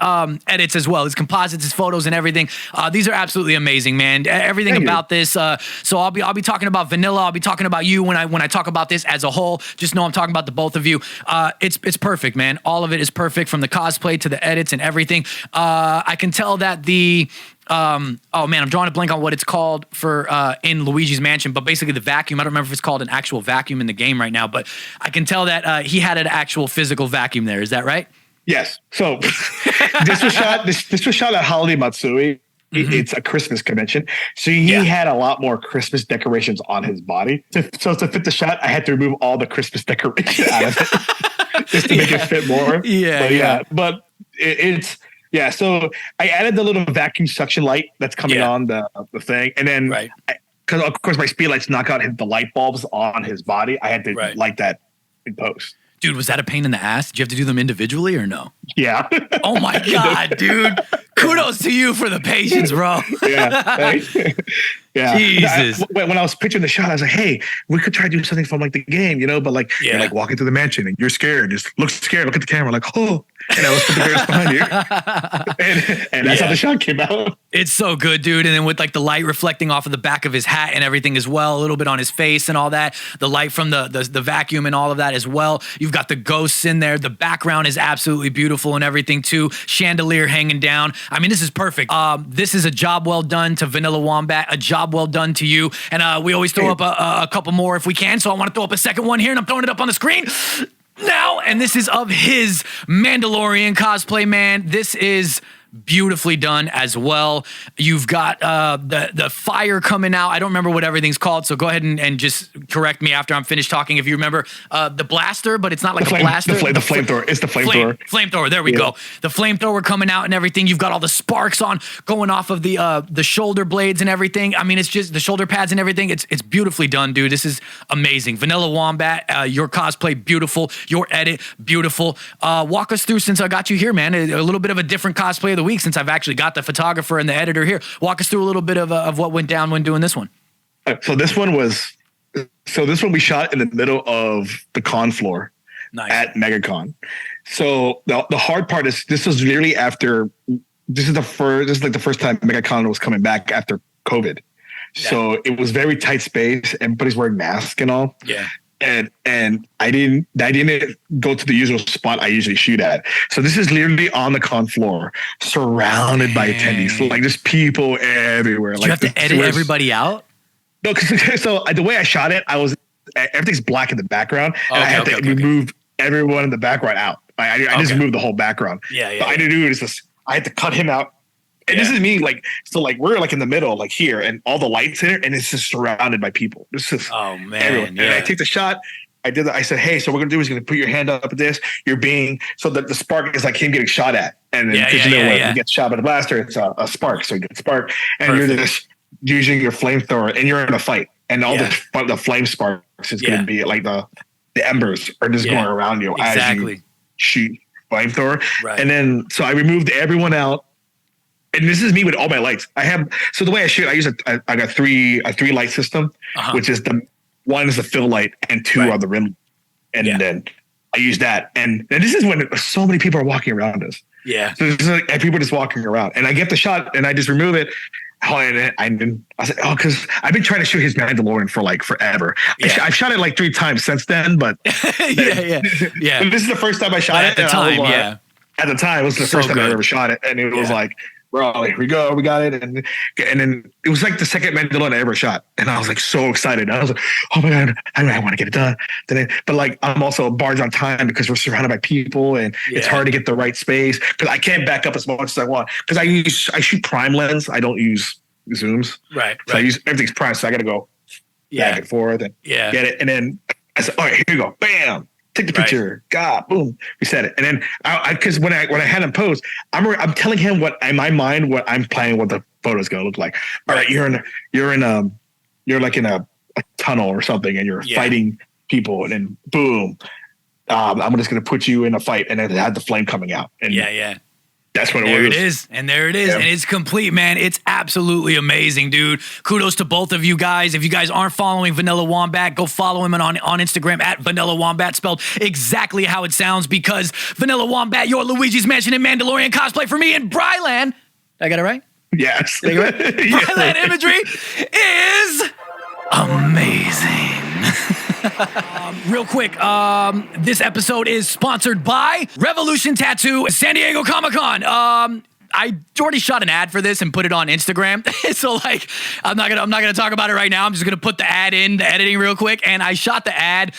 edits as well. His composites, his photos, and everything. These are absolutely amazing, man. Everything Thank about this. So I'll be talking about Vanilla. I'll be talking about you when I talk about this as a whole. Just know I'm talking about the both of you. It's perfect, man. All of it is perfect, from the cosplay to the edits and everything. I can tell that the I'm drawing a blank on what it's called for in Luigi's Mansion, but basically the vacuum. I don't remember if it's called an actual vacuum in the game right now, but I can tell that he had an actual physical vacuum there. Is that right? Yes. So this was shot at Holiday Matsui. Mm-hmm. It's a Christmas convention. So he had a lot more Christmas decorations on his body. So to fit the shot, I had to remove all the Christmas decorations out of it just to make it fit more. But it's so I added the little vacuum suction light that's coming on the thing. And then because of course my speed lights knock out the light bulbs on his body. I had to light that in post. Dude, was that a pain in the ass? Did you have to do them individually or no? Yeah. Oh my God, dude. Kudos to you for the patience, bro. Yeah. Jesus. When I was picturing the shot, I was like, hey, we could try to do something from like the game, but like you're like walking through the mansion and you're scared. Just look scared, look at the camera, like, oh. And I was put the bears behind you. And that's how the shot came out. It's so good, dude. And then with like the light reflecting off of the back of his hat and everything as well, a little bit on his face and all that, the light from the vacuum and all of that as well. You've got the ghosts in there. The background is absolutely beautiful and everything too. Chandelier hanging down. I mean, this is perfect. This is a job well done to Vanilla Wombat, a job well done to you. And we always throw up a couple more if we can. So I want to throw up a second one here, and I'm throwing it up on the screen now. And this is of his Mandalorian cosplay, man. This is beautifully done as well. You've got the fire coming out. I don't remember what everything's called, so go ahead and just correct me after I'm finished talking if you remember the blaster, but it's not like a blaster. The flamethrower. It's the flamethrower. Flamethrower. There we go. The flamethrower coming out and everything. You've got all the sparks going off of the shoulder blades and everything. I mean, it's just the shoulder pads and everything. It's beautifully done, dude. This is amazing. Vanilla Wombat, your cosplay, beautiful. Your edit, beautiful. Walk us through, since I got you here, man, a little bit of a different cosplay of the week, since I've actually got the photographer and the editor here. Walk us through a little bit of what went down when doing this one. So this one we shot in the middle of the con floor at MegaCon. So the hard part is this was literally after, this is the first time MegaCon was coming back after COVID. Yeah. So it was very tight space. Everybody's wearing masks and all. Yeah. And I didn't go to the usual spot I usually shoot at. So this is literally on the con floor, surrounded by attendees, like just people everywhere. Did you have to edit everybody out? No, so the way I shot it, I was everything's black in the background, and I had to remove everyone in the background out. I just removed the whole background. Yeah. But I didn't do it. It's just, I had to cut him out. And this is me, like, so like we're like in the middle, like here, and all the lights in it, and it's just surrounded by people. This is everyone. And I take the shot. I did that. I said, hey, so what we're gonna do is gonna put your hand up at this. You're being so that the spark is like him getting shot at, and then when he gets shot by the blaster, it's a spark. So you get spark, and you're just using your flamethrower, and you're in a fight, and all the flame sparks is gonna be like the embers are just going around you as you shoot flamethrower. Right. And then so I removed everyone out. And this is me with all my lights. So the way I shoot, I use I got three light system, which is one is the fill light and two are the rim. And then I use that. And this is when so many people are walking around us. Yeah. So this is like people just walking around, and I get the shot and I just remove it. I was like, because I've been trying to shoot his Mandalorian for like forever. Yeah. I've shot it like 3 times since then, but yeah. This is the first time I shot it. At the time, At the time, it was the first time I ever shot it, and it was like, bro, here we go, we got it, and then it was like the second Mandalorian I ever shot, and I was like so excited. I was like, oh my god, I want to get it done. But like I'm also barged on time because we're surrounded by people, and it's hard to get the right space because I can't back up as much as I want because I shoot prime lens. I don't use zooms, right? So I use everything's prime, so I got to go back and forth and get it, and then I said, all right, here you go, bam. Take the picture, God, boom, we said it, and then because when I had him pose, I'm telling him what in my mind what I'm planning what the photo's gonna look like. All right, you're like in a tunnel or something, and you're fighting people, and then boom, I'm just gonna put you in a fight, and then it had the flame coming out, and that's what it is. And there it is. And it's complete, man. It's absolutely amazing, dude. Kudos to both of you guys. If you guys aren't following Vanilla Wombat, go follow him on Instagram at Vanilla Wombat, spelled exactly how it sounds, because Vanilla Wombat, your Luigi's Mansion and Mandalorian cosplay for me and BriLan. I got it right? Yes. Did I get it right? BriLan imagery is amazing. Real quick, this episode is sponsored by Revolution Tattoo, San Diego Comic-Con. I already shot an ad for this and put it on Instagram. So like, I'm not gonna talk about it right now. I'm just gonna put the ad in the editing real quick. And I shot the ad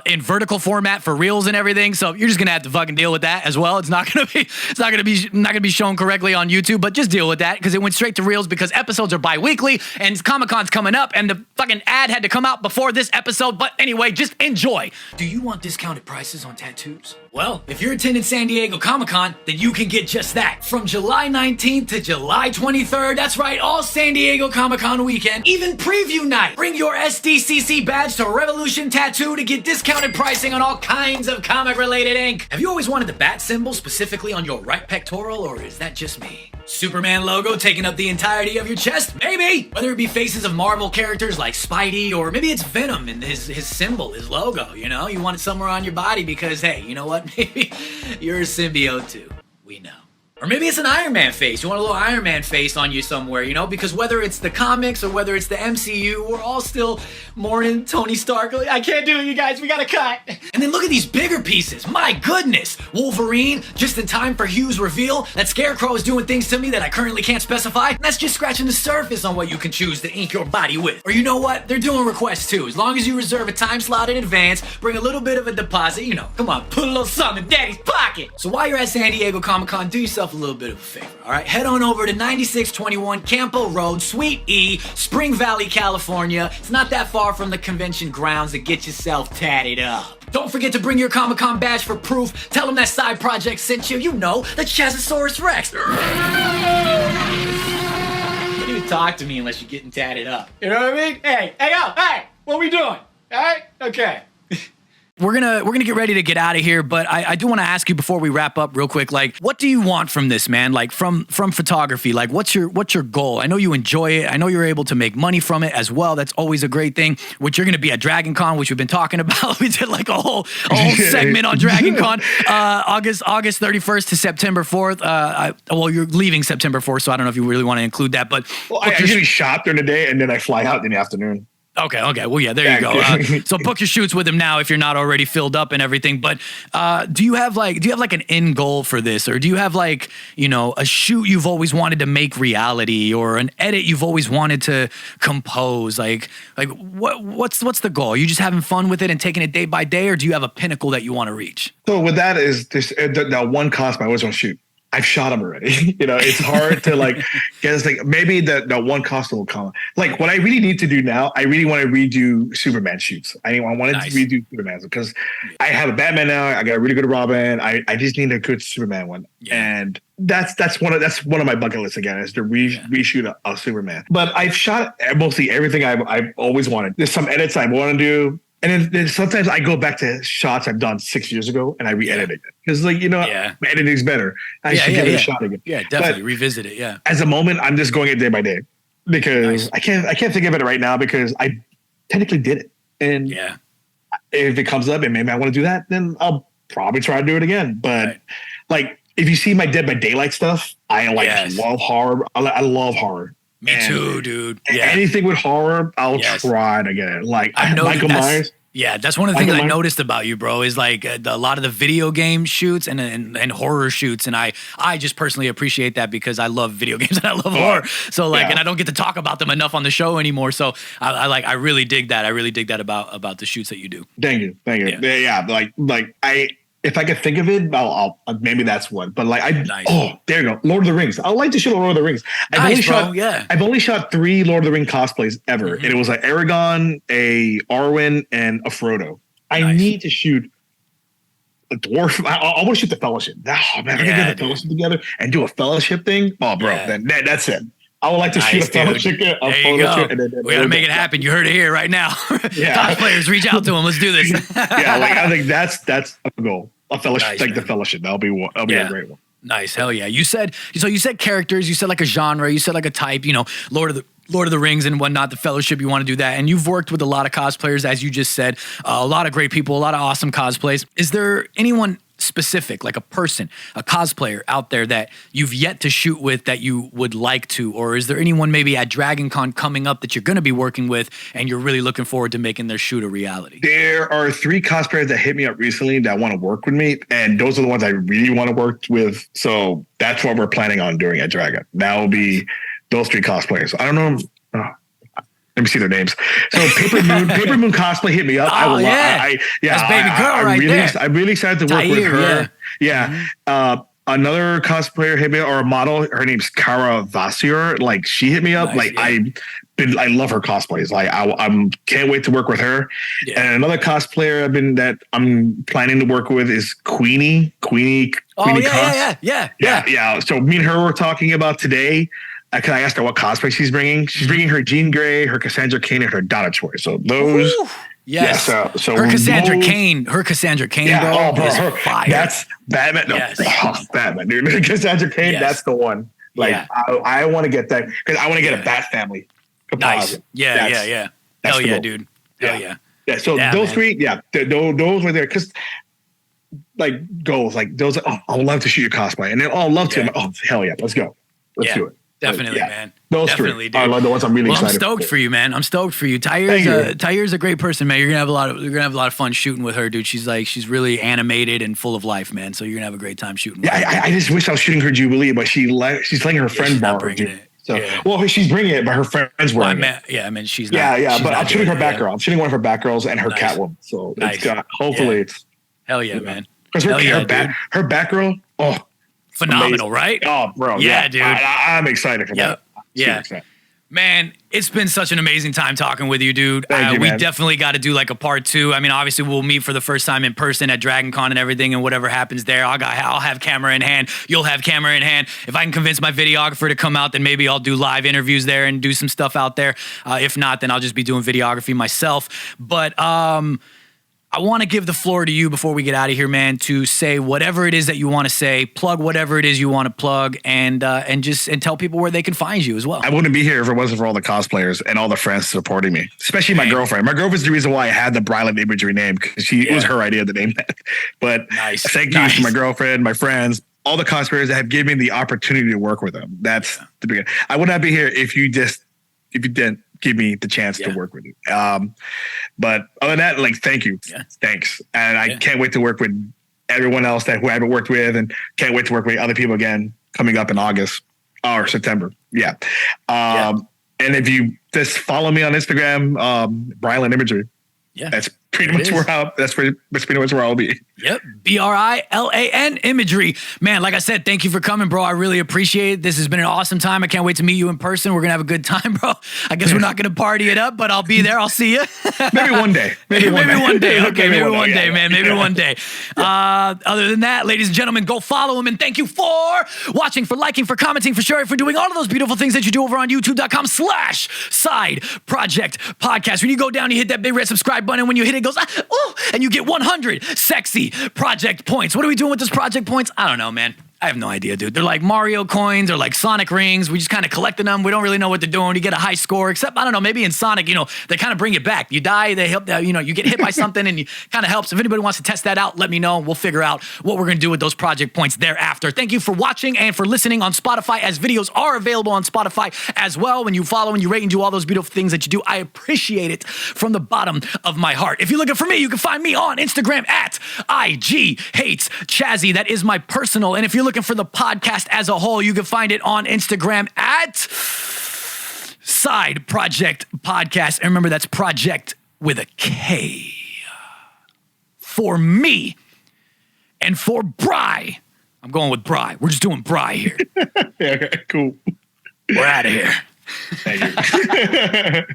in vertical format for reels and everything. So you're just gonna have to fucking deal with that as well. It's not gonna be shown correctly on YouTube, but just deal with that because it went straight to reels because episodes are bi-weekly and Comic-Con's coming up and the fucking ad had to come out before this episode. But anyway, just enjoy. Do you want discounted prices on tattoos? Well, if you're attending San Diego Comic-Con, then you can get just that. From July 19th to July 23rd, that's right, all San Diego Comic-Con weekend, even preview night. Bring your SDCC badge to Revolution Tattoo to get discounted pricing on all kinds of comic-related ink. Have you always wanted the bat symbol specifically on your right pectoral, or is that just me? Superman logo taking up the entirety of your chest? Maybe! Whether it be faces of Marvel characters like Spidey, or maybe it's Venom and his symbol, his logo, you know? You want it somewhere on your body because, hey, you know what? Maybe you're a symbiote too. We know. Or maybe it's an Iron Man face. You want a little Iron Man face on you somewhere, you know? Because whether it's the comics or whether it's the MCU, we're all still mourning Tony Stark. I can't do it, you guys. We gotta cut. And then look at these bigger pieces. My goodness. Wolverine, just in time for Hugh's reveal. That Scarecrow is doing things to me that I currently can't specify. And that's just scratching the surface on what you can choose to ink your body with. Or you know what? They're doing requests too. As long as you reserve a time slot in advance, bring a little bit of a deposit, you know, come on, put a little something in daddy's pocket. So while you're at San Diego Comic-Con, do yourself a little bit of a favor, all right? Head on over to 9621 Campo Road, Suite E, Spring Valley, California. It's not that far from the convention grounds to get yourself tatted up. Don't forget to bring your Comic-Con badge for proof. Tell them that side project sent you. You know, the Chazosaurus Rex. You don't even talk to me unless you're getting tatted up. You know what I mean? Hey, what we doing? All right? Okay. We're gonna get ready to get out of here, but I do want to ask you before we wrap up real quick, like, what do you want from this, man? Like from photography, like what's your goal? I know you enjoy it. I know you're able to make money from it as well. That's always a great thing. Which you're gonna be at Dragoncon, which we've been talking about. We did like a whole segment on Dragoncon, August 31st to September 4th. Well, you're leaving September 4th, so I don't know if you really want to include that, but I usually shop during the day and then I fly out in the afternoon. Okay. Well, yeah, there you go. So book your shoots with him now if you're not already filled up and everything. But do you have like an end goal for this, or do you have like, you know, a shoot you've always wanted to make reality, or an edit you've always wanted to compose? Like what's the goal? Are you just having fun with it and taking it day by day, or do you have a pinnacle that you want to reach? So with that is this that one cosplay I always want to shoot. I've shot him already. You know, it's hard to like get this thing. Maybe that one costume will come. Like what I really need to do now, I really want to redo Superman shoots. I wanted to redo Superman because I have a Batman now. I got a really good Robin. I just need a good Superman one. And that's one of my bucket lists again, is to reshoot a Superman. But I've shot mostly everything I've always wanted. There's some edits I want to do. And then sometimes I go back to shots I've done 6 years ago and I re-edit it. Because like, you know, editing's better. I should give it a shot again. Yeah, definitely. Revisit it, As a moment, I'm just going it day by day. Because I can't think of it right now because I technically did it. And if it comes up and maybe I want to do that, then I'll probably try to do it again. But like, if you see my Dead by Daylight stuff, I love horror. I love horror. Me too, dude. Anything with horror, I'll try to get it. Like Michael Myers. Yeah, that's one of the things I noticed about you, bro, is like a lot of the video game shoots and horror shoots. And I just personally appreciate that because I love video games and I love horror. So like, and I don't get to talk about them enough on the show anymore. So I really dig that. I really dig that about the shoots that you do. Thank you. Yeah. Like if I could think of it, I'll maybe that's one. But like there you go. Lord of the Rings. I would like to shoot Lord of the Rings. I've only shot 3 Lord of the Ring cosplays ever. And it was like Aragorn, a Arwen, and a Frodo. I need to shoot a dwarf. I want to shoot the Fellowship. Oh man, I can get the Fellowship together and do a Fellowship thing. Oh bro, then that's it. I would like to shoot a Fellowship. We gotta make it happen. You heard it here right now. Cosplayers, reach out to him. Let's do this. I think that's a goal. A Fellowship, like the Fellowship. That'll be a great one. Nice, hell yeah. You said characters. You said like a genre. You said like a type. You know, Lord of the Rings and whatnot. The Fellowship. You want to do that, and you've worked with a lot of cosplayers, as you just said. A lot of great people. A lot of awesome cosplays. Is there anyone specific, like a person, a cosplayer out there that you've yet to shoot with that you would like to? Or is there anyone maybe at Dragoncon coming up that you're going to be working with and you're really looking forward to making their shoot a reality? There are 3 cosplayers that hit me up recently that want to work with me, and those are the ones I really want to work with. So that's what we're planning on doing at Dragon. That will be those 3 cosplayers. I don't know. Let me see their names. So Paper Moon Cosplay hit me up. That's baby girl there. I'm really excited to work with her. Another cosplayer hit me up, or a model. Her name's Kara Vassier. Like she hit me up. I love her cosplays. Like I'm can't wait to work with her. Yeah. And another cosplayer that I'm planning to work with is Queenie. Yeah. So me and her were talking about today. Can I ask her what cosplay she's bringing? She's bringing her Jean Grey, her Cassandra Cain, and her Donna Choi. So those, so her Cassandra Cain, bro, is fire. That's Batman. Batman, dude. Cassandra Cain, that's the one. Like I want to get that because I want to get a Bat Family composite. Nice. Hell yeah, dude. Hell yeah. Yeah. So those 3, those were there because. Like goals, like those. I would love to shoot your cosplay, and then I'd love to. Oh hell yeah, let's go. Let's do it. Definitely, man. Those definitely, 3 are the ones I'm really excited. I'm stoked for you, man. I'm stoked for you. Tyre's a great person, man. You're gonna have a lot of fun shooting with her, dude. She's really animated and full of life, man. So you're gonna have a great time shooting. With her. I just wish I was shooting her Jubilee, but she's letting her friend borrow it. So, well, she's bringing it, but her friend's wearing it. She's not. But I'm shooting her Batgirl. I'm shooting one of her Batgirls and her Catwoman. So it's got. Hopefully, it's. Hell yeah, man. Because her Batgirl. Oh. Phenomenal, amazing. Right? Oh, bro. Yeah, dude. I'm excited for that. Yeah. Man, it's been such an amazing time talking with you, dude. We definitely got to do like a part 2. I mean, obviously, we'll meet for the first time in person at Dragoncon and everything, and whatever happens there, I'll have camera in hand. You'll have camera in hand. If I can convince my videographer to come out, then maybe I'll do live interviews there and do some stuff out there. If not, then I'll just be doing videography myself. But I want to give the floor to you before we get out of here, man, to say whatever it is that you want to say, plug whatever it is you want to plug, and tell people where they can find you as well. I wouldn't be here if it wasn't for all the cosplayers and all the friends supporting me, especially my girlfriend. My girlfriend's the reason why I had the BriLan imagery name, because it was her idea to name that. But thank you to my girlfriend, my friends, all the cosplayers that have given me the opportunity to work with them. That's the beginning. I would not be here if you didn't give me the chance to work with you. But other than that, like, thank you. Yeah. Thanks. And I can't wait to work with everyone else who I haven't worked with, and can't wait to work with other people again coming up in August or September. Yeah. And if you just follow me on Instagram, BriLan Imagery. Yeah. That's pretty much that's pretty much where I'll be. Yep. BRILAN Imagery. Man, like I said, thank you for coming, bro. I really appreciate it. This has been an awesome time. I can't wait to meet you in person. We're going to have a good time, bro. I guess we're not going to party it up, but I'll be there. I'll see you. Maybe one day. Maybe one day. Okay, maybe one day, man. Maybe one day. Other than that, ladies and gentlemen, go follow him. And thank you for watching, for liking, for commenting, for sharing, for doing all of those beautiful things that you do over on youtube.com/Side Project Podcast. When you go down, you hit that big red subscribe button. When you hit it, it goes, and you get 100 sexy project points. What are we doing with this project points? I don't know, man. I have no idea, dude. They're like Mario coins or like Sonic rings. We just kind of collecting them. We don't really know what they're doing. You get a high score, except, I don't know, maybe in Sonic, they kind of bring it back. You die, they help, you get hit by something and you kind of helps. If anybody wants to test that out, let me know. We'll figure out what we're going to do with those project points thereafter. Thank you for watching and for listening on Spotify, as videos are available on Spotify as well. When you follow and you rate and do all those beautiful things that you do, I appreciate it from the bottom of my heart. If you're looking for me, you can find me on Instagram at IGHatesChazzy. That is my personal. And if you're looking for the podcast as a whole, you can find it on Instagram at Side Project Podcast. And remember, that's project with a K. For me and for Bri. I'm going with Bri. We're just doing Bri here. Okay, cool. We're out of here. Thank you.